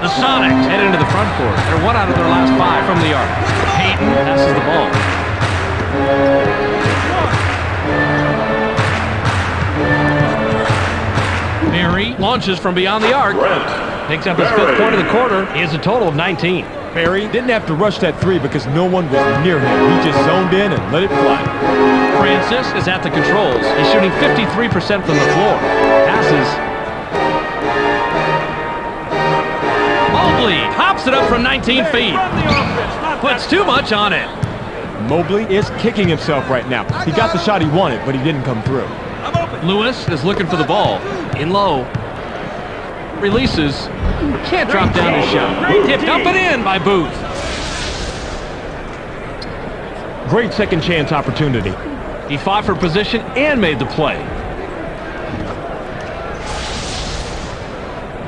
Speaker 2: The Sonics head into the front court. They're 1 out of their last 5 from the arc. Payton passes the ball. Barry launches from beyond the arc. Picks up his 5th point of the quarter. He has a total of 19.
Speaker 3: Barry didn't have to rush that 3 because no one was near him. He just zoned in and let it fly.
Speaker 2: Francis is at the controls. He's shooting 53% from the floor. Passes. Mobley pops it up from 19 feet. Puts too much on it.
Speaker 3: Mobley is kicking himself right now. He got the shot he wanted, but he didn't come through.
Speaker 2: Lewis is looking for the ball. In low. Releases. Can't drop down his shot. Tipped up and in by Booth.
Speaker 3: Great second chance opportunity.
Speaker 2: He fought for position and made the play.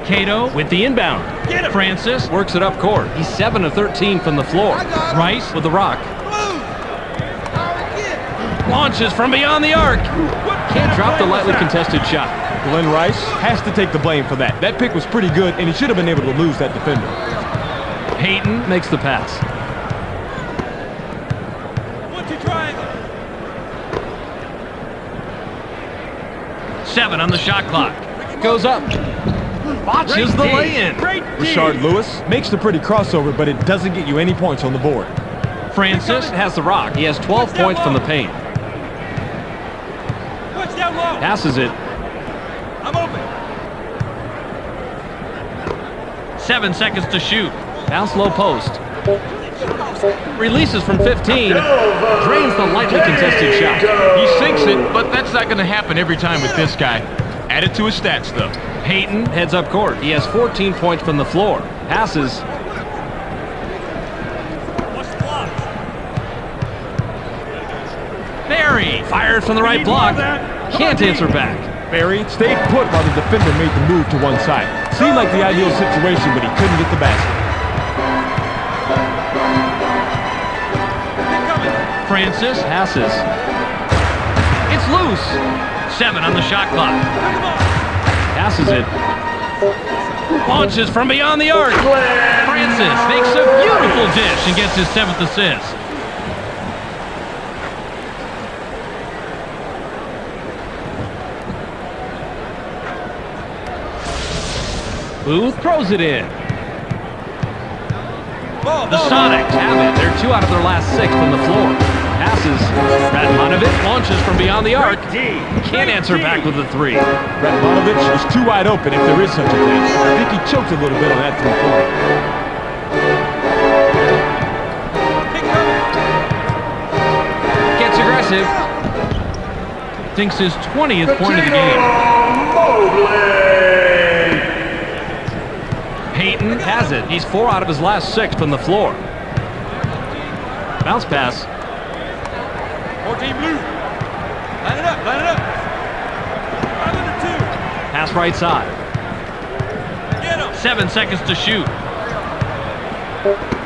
Speaker 2: Cato with the inbound. Francis works it up court. He's 7 of 13 from the floor. Rice with the rock. Launches from beyond the arc. Can't drop the lightly contested shot.
Speaker 3: Glenn Rice has to take the blame for that. That pick was pretty good, and he should have been able to lose that defender.
Speaker 2: Payton makes the pass.
Speaker 5: 1-2 triangle.
Speaker 2: 7 on the shot clock. Goes up. Watches the lay-in.
Speaker 3: Rashard Lewis makes the pretty crossover, but it doesn't get you any points on the board.
Speaker 2: Francis has the rock. He has 12 points from the paint.
Speaker 5: Watch down low.
Speaker 2: Passes it.
Speaker 5: I'm open.
Speaker 2: 7 seconds to shoot. Bounce low post. Releases from 15. Drains the lightly contested shot.
Speaker 6: He sinks it, but that's not going to happen every time with this guy. Add it to his stats, though.
Speaker 2: Payton heads up court. He has 14 points from the floor. Passes. Barry fires from the right block. Can't answer back.
Speaker 3: Barry stayed put while the defender made the move to one side. Seemed like the ideal situation, but he couldn't get the basket.
Speaker 2: Francis passes. It's loose. 7 on the shot clock. Passes it. Launches from beyond the arc. Francis makes a beautiful dish and gets his 7th assist. Booth throws it in. The Sonics have it. They're 2 out of their last 6 from the floor. Passes. Radmanovic launches from beyond the arc. Can't answer back with the 3.
Speaker 3: Radmanovic is too wide open if there is such a thing. I think he choked a little bit on that 3-pointer.
Speaker 2: Gets aggressive. Thinks his 20th point of the game. Payton has it. He's 4 out of his last 6 from the floor. Bounce pass.
Speaker 5: 14 blue. Line it up, line it up. 5 under 2.
Speaker 2: Pass right side.
Speaker 5: Get him.
Speaker 2: 7 seconds to shoot.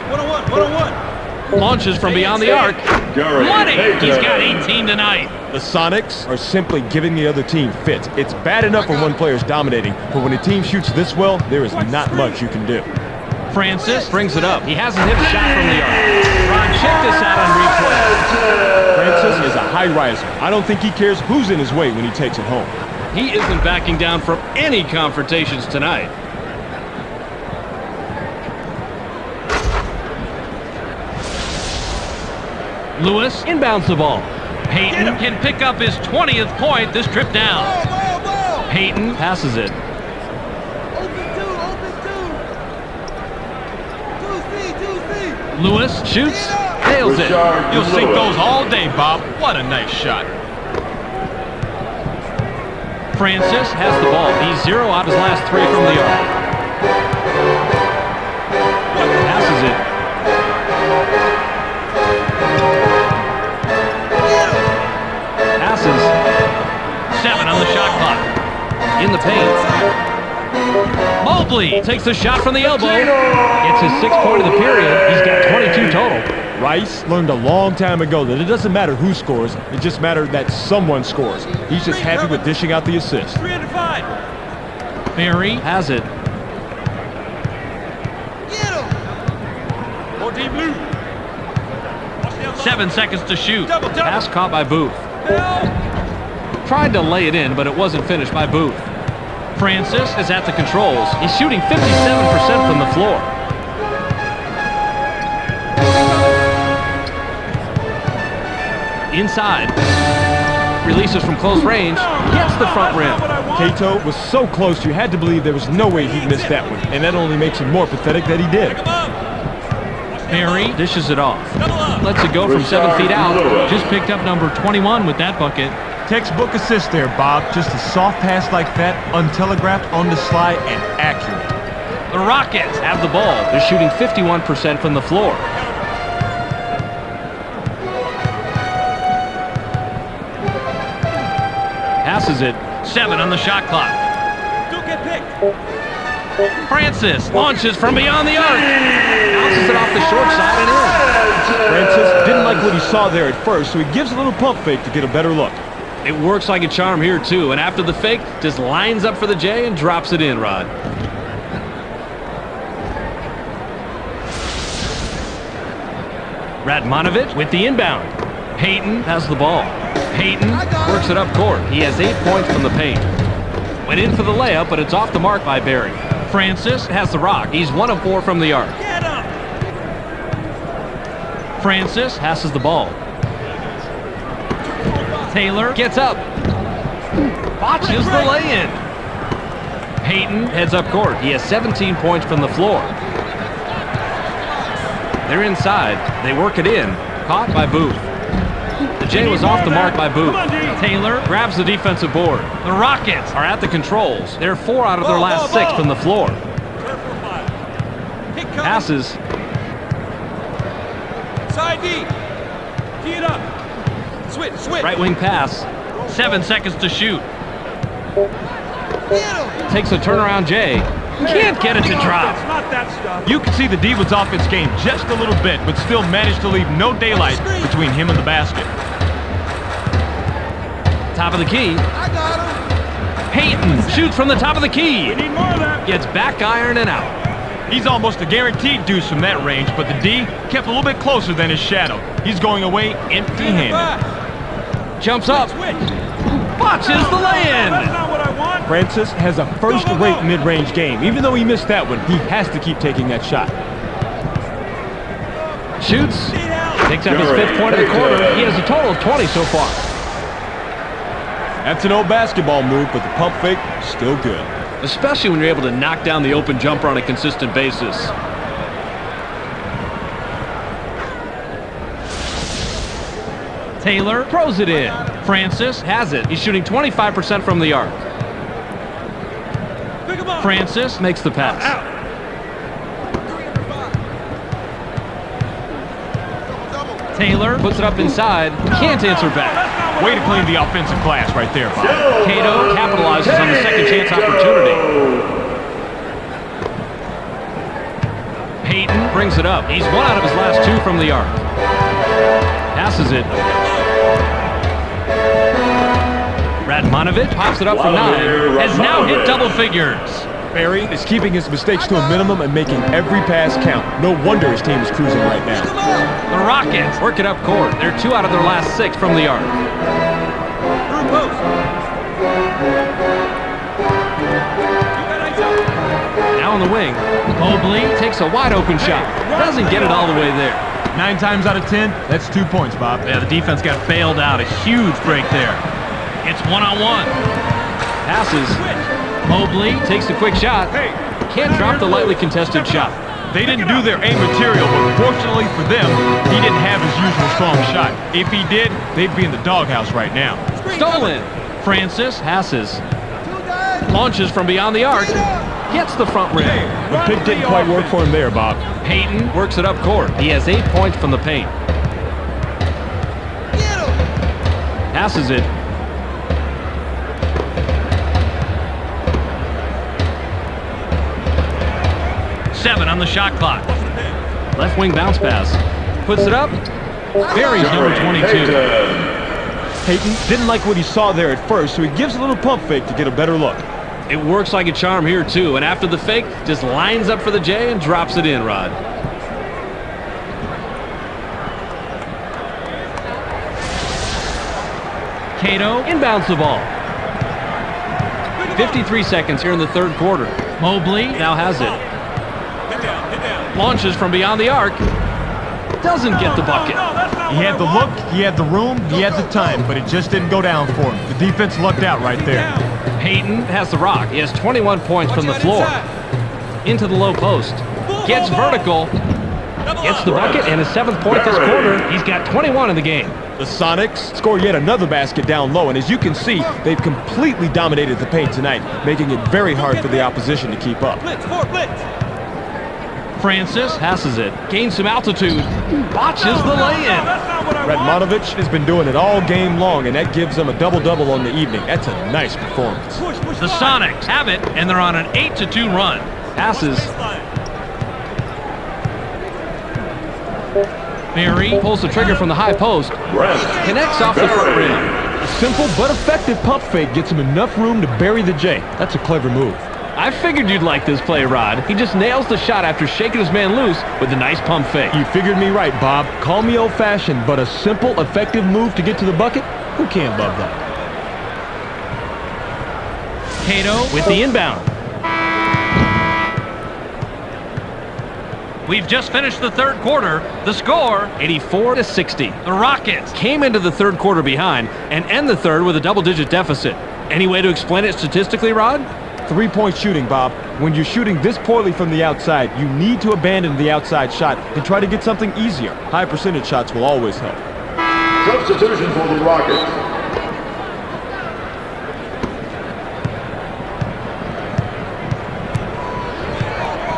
Speaker 5: 1-on-1, 1-on-1.
Speaker 2: Launches from beyond the arc. Money! He's got 18 tonight.
Speaker 3: The Sonics are simply giving the other team fits. It's bad enough when one player is dominating, but when a team shoots this well, there is not much you can do.
Speaker 2: Francis brings it up. He hasn't hit a shot from the arc. Ron, check this out on replay.
Speaker 3: Francis is a high riser. I don't think he cares who's in his way when he takes it home.
Speaker 2: He isn't backing down from any confrontations tonight. Lewis inbounds the ball. Peyton can pick up his 20th point this trip down. Peyton passes it. Lewis shoots, nails it.
Speaker 6: You'll sink those all day, Bob. What a nice shot.
Speaker 2: Francis has the ball. He's 0 out of his last 3 from the arc. Passes it. Passes. 7 on the shot clock. In the paint. Mobley takes the shot from the elbow. It's his 6th point of the period. He's got 22 total.
Speaker 3: Rice learned a long time ago that it doesn't matter who scores, it just matters that someone scores. He's just happy with dishing out the assist.
Speaker 5: 3 under 5.
Speaker 2: Barry has it.
Speaker 7: Get him!
Speaker 5: 14 blue.
Speaker 2: 7 seconds to shoot.
Speaker 5: Double.
Speaker 2: Pass caught by Booth.
Speaker 5: Help!
Speaker 2: Tried to lay it in, but it wasn't finished by Booth. Francis is at the controls. He's shooting 57% from the floor. Inside. Releases from close range. Gets the front rim.
Speaker 3: Cato was so close you had to believe there was no way he'd miss that one, and that only makes it more pathetic that he did.
Speaker 2: Barry dishes it off. Lets it go from 7 feet out. Just picked up number 21 with that bucket.
Speaker 3: Textbook assist there, Bob. Just a soft pass like that, untelegraphed, on the slide, and accurate.
Speaker 2: The Rockets have the ball. They're shooting 51% from the floor. Passes it. 7 on the shot clock.
Speaker 5: Don't get picked.
Speaker 2: Francis launches from beyond the arc. Bounces it off the short side and in.
Speaker 3: Francis didn't like what he saw there at first, so he gives a little pump fake to get a better look.
Speaker 2: It works like a charm here, too. And after the fake, just lines up for the J and drops it in, Rod. Radmanovic with the inbound. Peyton has the ball. Peyton works it up court. He has 8 points from the paint. Went in for the layup, but it's off the mark by Barry. Francis has the rock. He's 1 of 4 from the arc.
Speaker 5: Get him!
Speaker 2: Francis passes the ball. Taylor gets up. Botches the lay-in. Peyton heads up court. He has 17 points from the floor. They're inside. They work it in. Caught by Booth. The J was off the mark by Booth. Taylor grabs the defensive board. The Rockets are at the controls. They're 4 out of their last 6 from the floor. Passes.
Speaker 5: Side D. Tee it up. Switch.
Speaker 2: Right wing pass. 7 seconds to shoot. Takes a turnaround J. Can't get it to drop.
Speaker 5: It's not that stuff.
Speaker 6: You can see the D-Wood's offense game just a little bit, but still managed to leave no daylight between him and the basket.
Speaker 2: Top of the key.
Speaker 7: I got him!
Speaker 2: Peyton shoots from the top of the key.
Speaker 5: We need more of that.
Speaker 2: Gets back iron and out.
Speaker 6: He's almost a guaranteed deuce from that range, but the D kept a little bit closer than his shadow. He's going away empty-handed.
Speaker 2: Jumps up. Botches the lay-in.
Speaker 5: That's not what I want.
Speaker 3: Francis has a first-rate mid-range game. Even though he missed that one, he has to keep taking that shot.
Speaker 2: Shoots. Takes up his 5th point of the quarter. He has a total of 20 so far.
Speaker 3: That's an old basketball move, but the pump fake, still good.
Speaker 2: Especially when you're able to knock down the open jumper on a consistent basis. Taylor throws it in. Francis has it. He's shooting 25% from the arc.
Speaker 5: Pick him up.
Speaker 2: Francis makes the pass. Taylor puts it up inside. Can't answer back.
Speaker 6: Way to clean the offensive glass right there, Bob.
Speaker 2: Cato capitalizes on the second chance opportunity. Peyton brings it up. He's 1 out of his last 2 from the arc. Passes it. Radmanovic pops it up for 9. Has now hit double figures.
Speaker 3: Barry is keeping his mistakes to a minimum and making every pass count. No wonder his team is cruising right now.
Speaker 2: The Rockets work it up court. They're 2 out of their last 6 from the arc.
Speaker 5: Through post.
Speaker 2: Now on the wing, Mobley takes a wide open shot. Doesn't get it all the way there.
Speaker 6: 9 times out of 10, that's 2 points, Bob.
Speaker 2: Yeah, the defense got bailed out. A huge break there. It's one-on-one. Passes. Mobley takes a quick shot. Can't drop the lightly contested shot.
Speaker 6: They didn't do their A material, but fortunately for them, he didn't have his usual strong shot. If he did, they'd be in the doghouse right now.
Speaker 2: Stolen. Francis passes. Launches from beyond the arc. Gets the front rim.
Speaker 3: The pick didn't quite work for him there, Bob.
Speaker 2: Payton works it up court. He has 8 points from the paint. Passes it. Seven on the shot clock. Left wing bounce pass. Puts it up. Barry's number 22.
Speaker 3: Payton didn't like what he saw there at first, so he gives a little pump fake to get a better look.
Speaker 2: It works like a charm here, too. And after the fake, just lines up for the J and drops it in, Rod. Cato inbounds the ball. 53 seconds here in the third quarter. Mobley now has it. Launches from beyond the arc. Doesn't get the bucket.
Speaker 6: He had the look, he had the room, he had the time, but it just didn't go down for him. The defense lucked out right there.
Speaker 2: Payton has the rock. He has 21 points from the floor. Into the low post. Gets vertical. Gets the bucket and his 7th point this quarter. He's got 21 in the game.
Speaker 3: The Sonics score yet another basket down low, and as you can see, they've completely dominated the paint tonight, making it very hard for the opposition to keep up.
Speaker 5: Blitz, 4 blitz.
Speaker 2: Francis passes it. Gains some altitude. Botches the lay-in.
Speaker 3: Radmanovic has been doing it all game long, and that gives them a double-double on the evening. That's a nice performance.
Speaker 2: The Sonics have it, and they're on an 8-2 run. Passes. Barry pulls the trigger from the high post. Connects off the front rim.
Speaker 3: A simple but effective pump fake gets him enough room to bury the J. That's a clever move.
Speaker 2: I figured you'd like this play, Rod. He just nails the shot after shaking his man loose with a nice pump fake.
Speaker 3: You figured me right, Bob. Call me old-fashioned, but a simple, effective move to get to the bucket? Who can't love that?
Speaker 2: Cato with the inbound. We've just finished the third quarter. The score, 84-60. The Rockets came into the third quarter behind and end the third with a double-digit deficit. Any way to explain it statistically, Rod?
Speaker 3: 3-point shooting, Bob. When you're shooting this poorly from the outside, you need to abandon the outside shot and try to get something easier. High percentage shots will always help.
Speaker 4: Substitution for the Rockets.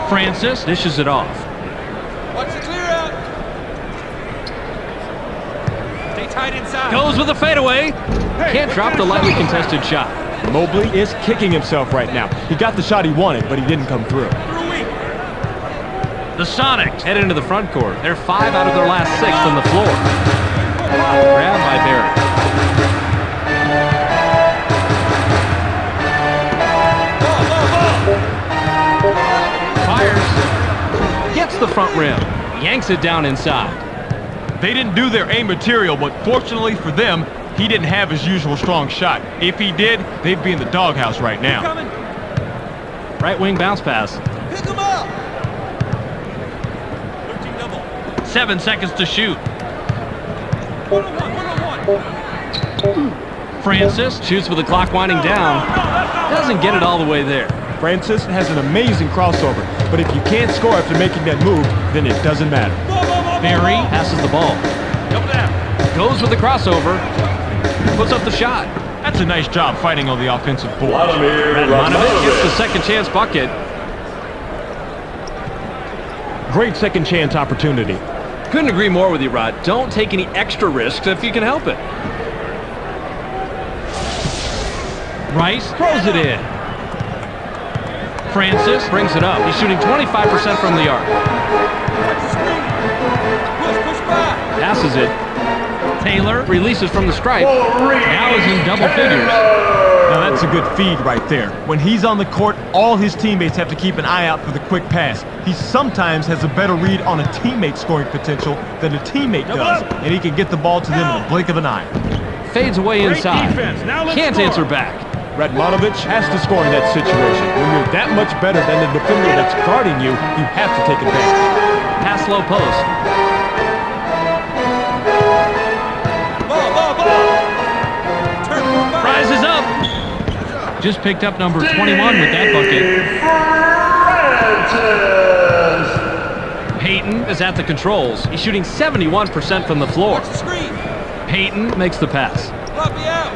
Speaker 2: Francis dishes it off.
Speaker 5: Watch the clear out. Stay tight inside.
Speaker 2: Goes with a fadeaway. Can't drop the lightly contested shot.
Speaker 3: Mobley is kicking himself right now. He got the shot he wanted, but he didn't come through.
Speaker 2: The Sonics head into the front court. They're 5 out of their last 6 from the floor. Grab by Barry. Fires. Gets the front rim. Yanks it down inside.
Speaker 6: They didn't do their A material, but fortunately for them, he didn't have his usual strong shot. If he did, they'd be in the doghouse right now.
Speaker 2: Right wing bounce pass.
Speaker 5: Pick him up. 13 double.
Speaker 2: 7 seconds to shoot.
Speaker 5: 1-on-1.
Speaker 2: Francis shoots with the clock winding down. Doesn't get it all the way there.
Speaker 3: Francis has an amazing crossover, but if you can't score after making that move, then it doesn't matter.
Speaker 2: Barry passes the ball. Goes with the crossover. Puts up the shot.
Speaker 6: That's a nice job fighting on the offensive board.
Speaker 2: Radmanovic gets the second chance bucket.
Speaker 3: Great second chance opportunity.
Speaker 1: Couldn't agree more with you, Rod. Don't take any extra risks if you can help it.
Speaker 2: Rice throws it in. Francis brings it up. He's shooting 25% from the arc.
Speaker 5: Push back.
Speaker 2: Passes it. Taylor releases from the stripe. Now is in double figures.
Speaker 3: Now that's a good feed right there. When he's on the court, all his teammates have to keep an eye out for the quick pass. He sometimes has a better read on a teammate's scoring potential than a teammate does, and he can get the ball to them in the blink of an eye.
Speaker 2: Fades away inside. Can't answer back.
Speaker 3: Radmanovic has to score in that situation. When you're that much better than the defender that's guarding you, you have to take advantage.
Speaker 2: Pass low post.
Speaker 5: Ball. Turn for five.
Speaker 2: Rises up. Just picked up number 21 with that bucket. Payton is at the controls. He's shooting 71% from the floor.
Speaker 5: Watch the screen.
Speaker 2: Payton makes the pass.
Speaker 5: Flop you out.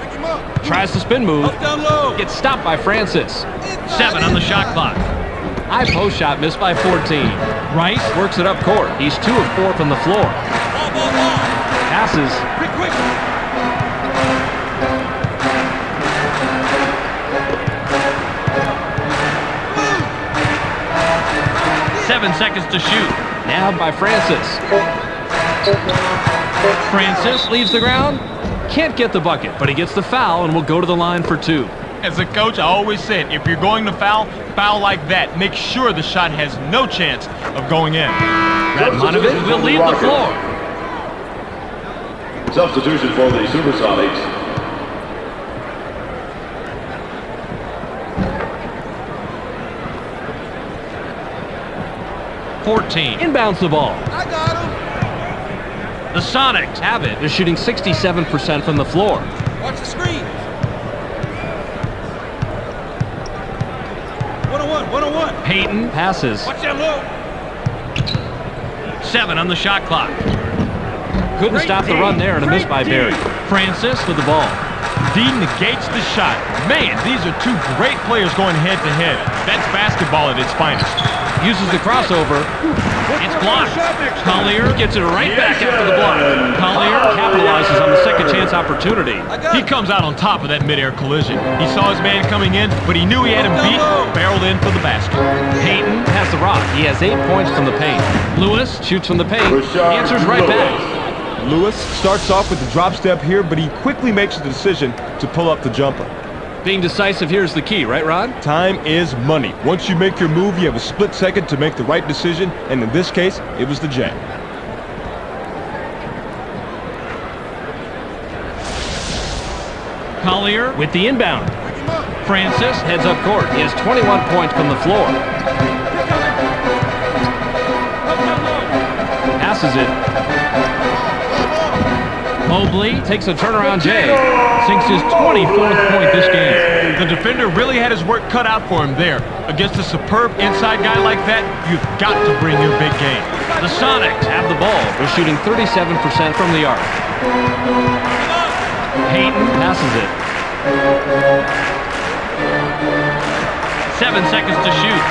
Speaker 5: Pick him up.
Speaker 2: Tries to spin move.
Speaker 5: Up down low.
Speaker 2: Gets stopped by Francis. 7 on the shot clock. High post shot missed by 14. Rice works it up court. He's 2 of 4 from the floor.
Speaker 5: Ball.
Speaker 2: Passes.
Speaker 5: Quick.
Speaker 2: 7 seconds to shoot. Nabbed by Francis. Francis leaves the ground. Can't get the bucket, but he gets the foul and will go to the line for 2.
Speaker 6: As a coach, I always said, if you're going to foul like that. Make sure the shot has no chance of going in.
Speaker 2: Radmanovic will leave the floor.
Speaker 4: Substitution for the Supersonics.
Speaker 2: Inbounds the ball.
Speaker 7: I got him.
Speaker 2: The Sonics have it. They're shooting 67% from the floor.
Speaker 5: Watch the screen. 1-on-1.
Speaker 2: Payton passes.
Speaker 5: Watch that low.
Speaker 2: 7 on the shot clock. Couldn't stop the run there and a miss by Barry. Francis with the ball.
Speaker 6: D negates the shot. Man, these are two great players going head to head. That's basketball at its finest.
Speaker 2: Uses the crossover. It's blocked. Collier gets it right back after the block. Collier capitalizes on the second chance opportunity.
Speaker 6: He comes out on top of that midair collision. He saw his man coming in, but he knew he had him beat, barreled in for the basket.
Speaker 2: Payton has the rock. He has 8 points from the paint. Lewis shoots from the paint. Answers right back.
Speaker 3: Lewis starts off with the drop step here, but he quickly makes the decision to pull up the jumper.
Speaker 2: Being decisive here is the key, right, Rod?
Speaker 3: Time is money. Once you make your move, you have a split second to make the right decision, and in this case, it was the J.
Speaker 2: Collier with the inbound. Francis heads up court. He has 21 points from the floor. Passes it. Mobley takes a turnaround J. Sinks his 24th point this game.
Speaker 6: The defender really had his work cut out for him there. Against a superb inside guy like that, you've got to bring your big game.
Speaker 2: The Sonics have the ball. They're shooting 37% from the arc. Payton passes it. 7 seconds to shoot.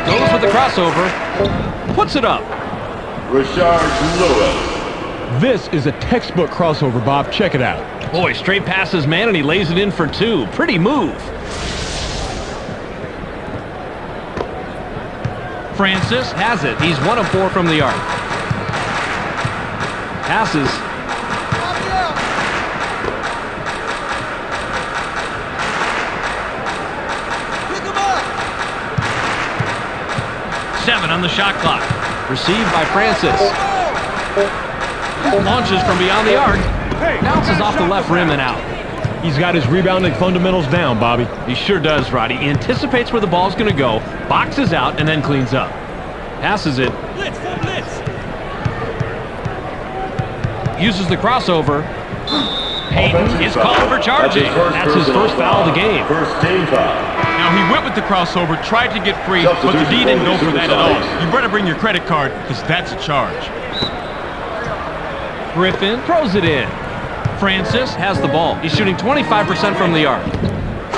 Speaker 2: Goes with the crossover. Puts it up.
Speaker 4: Rashard Lewis.
Speaker 3: This is a textbook crossover, Bob. Check it out.
Speaker 2: Boy, straight passes, man, and he lays it in for 2. Pretty move. Francis has it. He's 1 of 4 from the arc. Passes.
Speaker 7: Pick him up.
Speaker 2: 7 on the shot clock. Received by Francis. Launches from beyond the arc. Bounces off the left rim and out.
Speaker 3: He's got his rebounding fundamentals down, Bobby.
Speaker 2: He sure does, Roddy. He anticipates where the ball's going to go, boxes out, and then cleans up. Passes it.
Speaker 5: Blitz, full blitz.
Speaker 2: Uses the crossover. Payton is called for charging. That's his first foul of the game.
Speaker 4: First team foul.
Speaker 6: Now, he went with the crossover, tried to get free, but the D didn't go for that at all. You better bring your credit card, because that's a charge.
Speaker 2: Griffin throws it in. Francis has the ball. He's shooting 25% from the arc.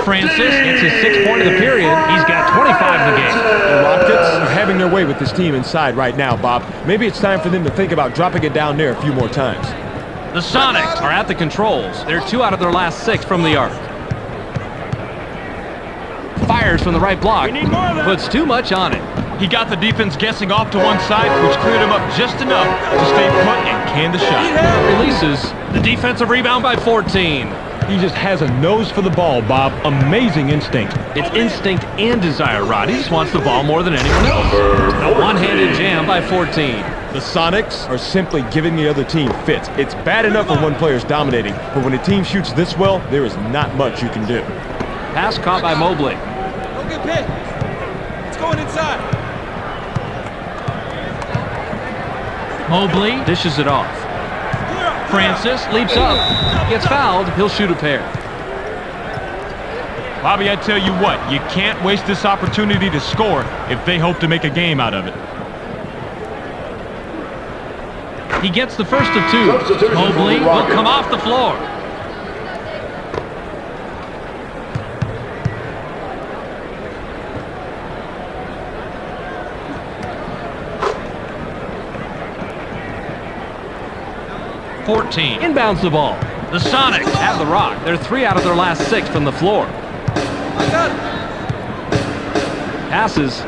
Speaker 2: Francis gets his 6th point of the period. He's got 25 in the game.
Speaker 3: The Rockets are having their way with this team inside right now, Bob. Maybe it's time for them to think about dropping it down there a few more times.
Speaker 2: The Sonics are at the controls. They're 2 out of their last 6 from the arc. Fires from the right block. Puts too much on it.
Speaker 6: He got the defense guessing off to one side, which cleared him up just enough to stay put and can the shot.
Speaker 2: Releases the defensive rebound by 14.
Speaker 3: He just has a nose for the ball, Bob. Amazing instinct.
Speaker 2: It's instinct and desire, Rod. He just wants the ball more than anyone else. A one-handed jam by 14.
Speaker 3: The Sonics are simply giving the other team fits. It's bad enough when one player's dominating, but when a team shoots this well, there is not much you can do.
Speaker 2: Pass caught by Mobley.
Speaker 7: Don't get hit. It's going inside.
Speaker 2: Mobley dishes it off. Francis leaps up. Gets fouled. He'll shoot a pair.
Speaker 6: Bobby, I tell you what, you can't waste this opportunity to score if they hope to make a game out of it.
Speaker 2: He gets the first of two. Mobley will come off the floor. Inbounds the ball. The Sonics have the rock. They're 3 out of their last 6 from the floor.
Speaker 7: I got it.
Speaker 2: Passes.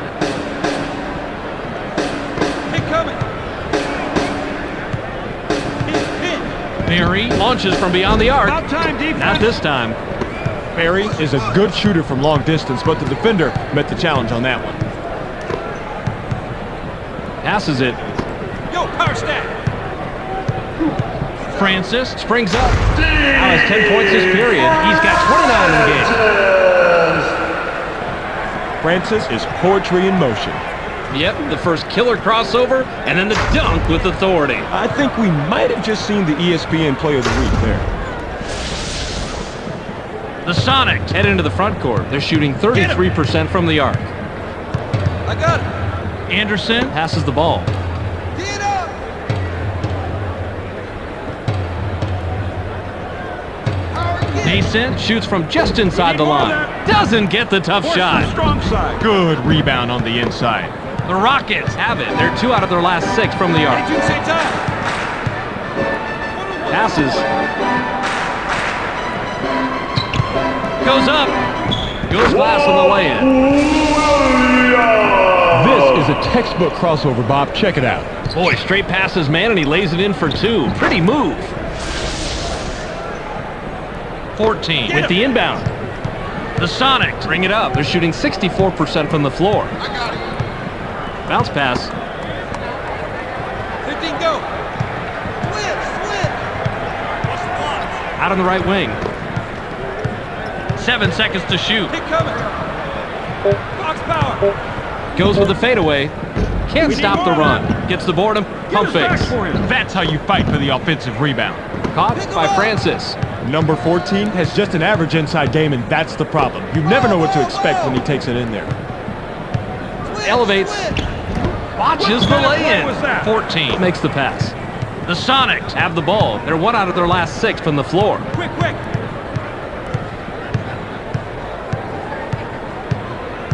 Speaker 7: Keep coming. Hit.
Speaker 2: Barry launches from beyond the arc. Not this time.
Speaker 3: Barry is a good shooter from long distance, but the defender met the challenge on that one.
Speaker 2: Passes it.
Speaker 7: Yo, power stack.
Speaker 2: Francis springs up. Now has 10 points this period. He's got 29 in the game.
Speaker 3: Francis is poetry in motion.
Speaker 2: Yep, the first killer crossover, and then the dunk with authority.
Speaker 3: I think we might have just seen the ESPN Player of the Week there.
Speaker 2: The Sonics head into the front court. They're shooting 33% from the arc.
Speaker 7: I got it.
Speaker 2: Anderson passes the ball.
Speaker 7: Get up.
Speaker 2: Mason shoots from just inside the line. Doesn't get the tough shot.
Speaker 6: Good rebound on the inside.
Speaker 2: The Rockets have it. They're 2 out of their last 6 from the arc.
Speaker 7: Same time.
Speaker 2: Passes. Goes up. Goes glass on the lay-in.
Speaker 3: This is a textbook crossover, Bob. Check it out.
Speaker 2: Boy, straight passes, man, and he lays it in for 2. Pretty move. 14 with the inbound. The Sonics bring it up. They're shooting 64% from the floor.
Speaker 7: I got it.
Speaker 2: Bounce pass.
Speaker 7: 15 go. Switch.
Speaker 2: Out on the right wing. 7 seconds to shoot.
Speaker 7: Keep coming. Box power.
Speaker 2: Goes with the fadeaway. Can't stop the run. Gets the board and pump fakes.
Speaker 6: That's how you fight for the offensive rebound.
Speaker 2: Caught by Francis.
Speaker 3: Number 14 has just an average inside game, and that's the problem. You never know what to expect when he takes it in there.
Speaker 2: Elevates. Watches the lay-in. 14 makes the pass. The Sonics have the ball. They're 1 out of their last 6 from the floor.
Speaker 7: Quick.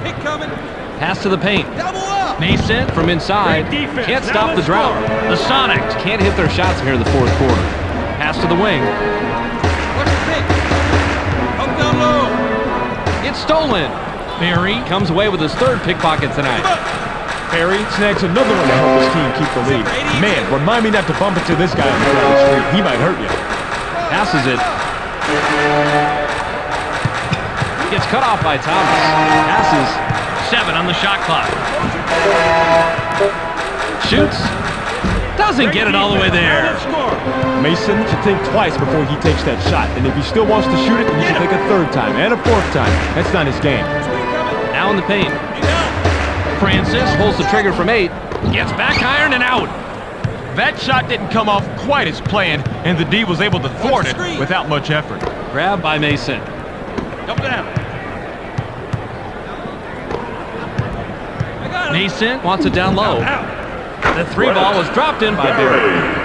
Speaker 7: Hit coming.
Speaker 2: Pass to the paint.
Speaker 7: Double up.
Speaker 2: Mason from inside. Can't stop the drought. The Sonics can't hit their shots here in the 4th quarter. Pass to the wing.
Speaker 7: Watch the pick. Up down low.
Speaker 2: It's stolen. Barry comes away with his 3rd pickpocket tonight.
Speaker 3: Perry snags another one to help his team keep the lead. Man, remind me not to bump into this guy on the crowded street. He might hurt you.
Speaker 2: Passes it. Gets cut off by Thomas. Passes. 7 on the shot clock. Shoots. Doesn't get it all the way there.
Speaker 3: Mason should think twice before he takes that shot. And if he still wants to shoot it, he should take a 3rd time and a 4th time. That's not his game.
Speaker 2: Now in the paint. Francis pulls the trigger from 8. Gets back iron and out.
Speaker 6: That shot didn't come off quite as planned, and the D was able to thwart it without much effort.
Speaker 2: Grabbed by Mason.
Speaker 7: Double down.
Speaker 2: Mason wants it down low. The 3 ball was dropped in by Barry.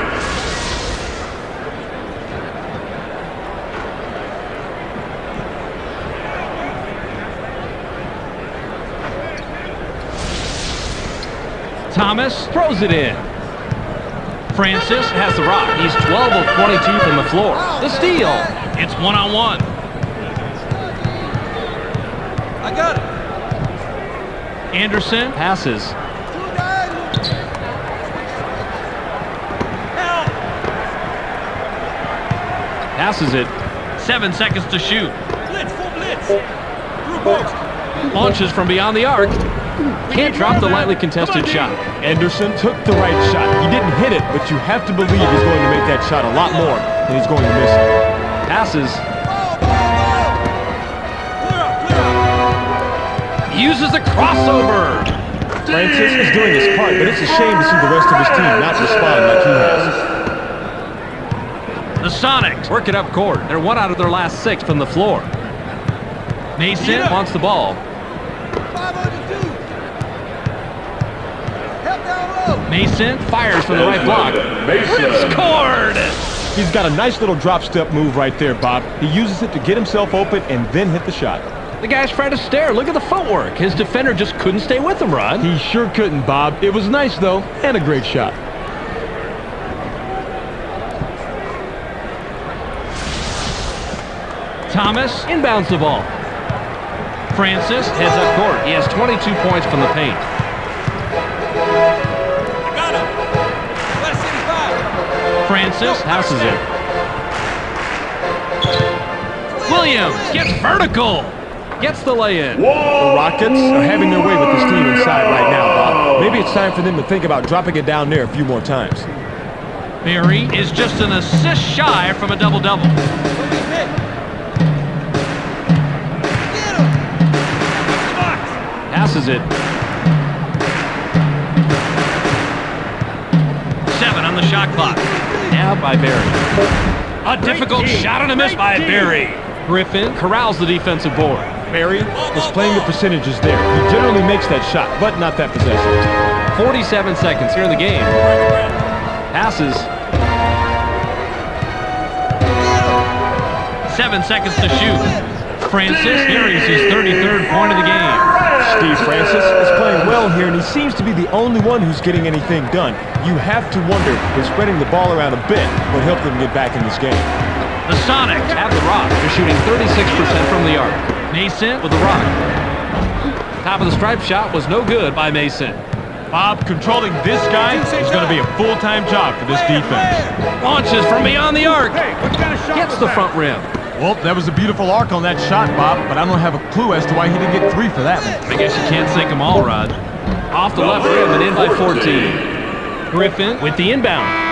Speaker 2: Thomas throws it in. Francis has the rock. He's 12 of 22 from the floor. The steal. It's 1-on-1.
Speaker 7: I got it.
Speaker 2: Anderson passes. Passes it. 7 seconds to shoot.
Speaker 5: Blitz, full blitz. Through post.
Speaker 2: Launches from beyond the arc. Can't drop the lightly contested shot.
Speaker 3: Anderson took the right shot. He didn't hit it, but you have to believe he's going to make that shot a lot more than he's going to miss it.
Speaker 2: Passes.
Speaker 5: Clear out.
Speaker 2: Uses a crossover.
Speaker 3: Francis is doing his part, but it's a shame to see the rest of his team not respond like he has.
Speaker 2: The Sonics work it up court. They're 1 out of their last 6 from the floor. Mason wants the ball.
Speaker 5: 5 on the 2. Help down low.
Speaker 2: Mason fires from the right block.
Speaker 4: Mason.
Speaker 2: Scored!
Speaker 3: He's got a nice little drop step move right there, Bob. He uses it to get himself open and then hit the shot.
Speaker 2: The guy's trying to stare. Look at the footwork. His defender just couldn't stay with him, Rod.
Speaker 3: He sure couldn't, Bob. It was nice, though, and a great shot.
Speaker 2: Thomas inbounds the ball. Francis heads up court. He has 22 points from the paint.
Speaker 5: I got him. West City 5.
Speaker 2: Francis passes it. Williams gets vertical. Gets the lay-in.
Speaker 3: The Rockets are having their way with this team inside right now, Bob. Maybe it's time for them to think about dropping it down there a few more times.
Speaker 2: Berry is just an assist shy from a double-double. Passes it. 7 on the shot clock. Now by Berry. A difficult shot and a miss by Berry. Griffin corrals the defensive board.
Speaker 3: Berry was playing the percentages there. He generally makes that shot, but not that possession.
Speaker 2: 47 seconds here in the game. Passes. 7 seconds to shoot. Francis carries his 33rd point of the game.
Speaker 3: Steve Francis is playing well here, and he seems to be the only one who's getting anything done. You have to wonder if spreading the ball around a bit would help them get back in this game.
Speaker 2: The Sonics have the rock. They're shooting 36% from the arc. Mason with the rock. Top of the stripe shot was no good by Mason.
Speaker 6: Bob, controlling this guy is going to be a full-time job for this defense.
Speaker 2: Launches from beyond the arc. Gets the front rim.
Speaker 6: Well, that was a beautiful arc on that shot, Bob, but I don't have a clue as to why he didn't get 3 for that one.
Speaker 2: I guess you can't sink them all, Rod. Off the left rim and in by 14. Griffin with the inbound.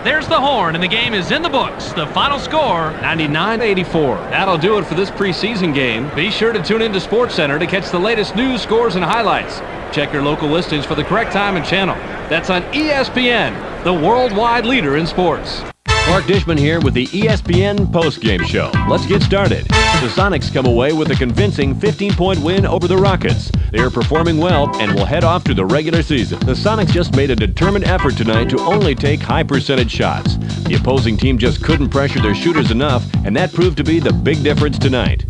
Speaker 2: There's the horn, and the game is in the books. The final score, 99-84. That'll do it for this preseason game. Be sure to tune into SportsCenter to catch the latest news, scores, and highlights. Check your local listings for the correct time and channel. That's on ESPN, the worldwide leader in sports.
Speaker 1: Clark Dishman here with the ESPN postgame show. Let's get started. The Sonics come away with a convincing 15-point win over the Rockets. They are performing well and will head off to the regular season. The Sonics just made a determined effort tonight to only take high-percentage shots. The opposing team just couldn't pressure their shooters enough, and that proved to be the big difference tonight.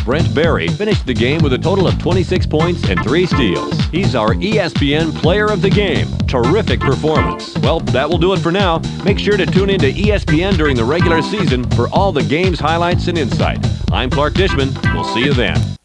Speaker 1: Brent Berry finished the game with a total of 26 points and 3 steals. He's our ESPN Player of the Game. Terrific performance. Well, that will do it for now. Make sure to tune into ESPN during the regular season for all the game's highlights and insight. I'm Clark Dishman. We'll see you then.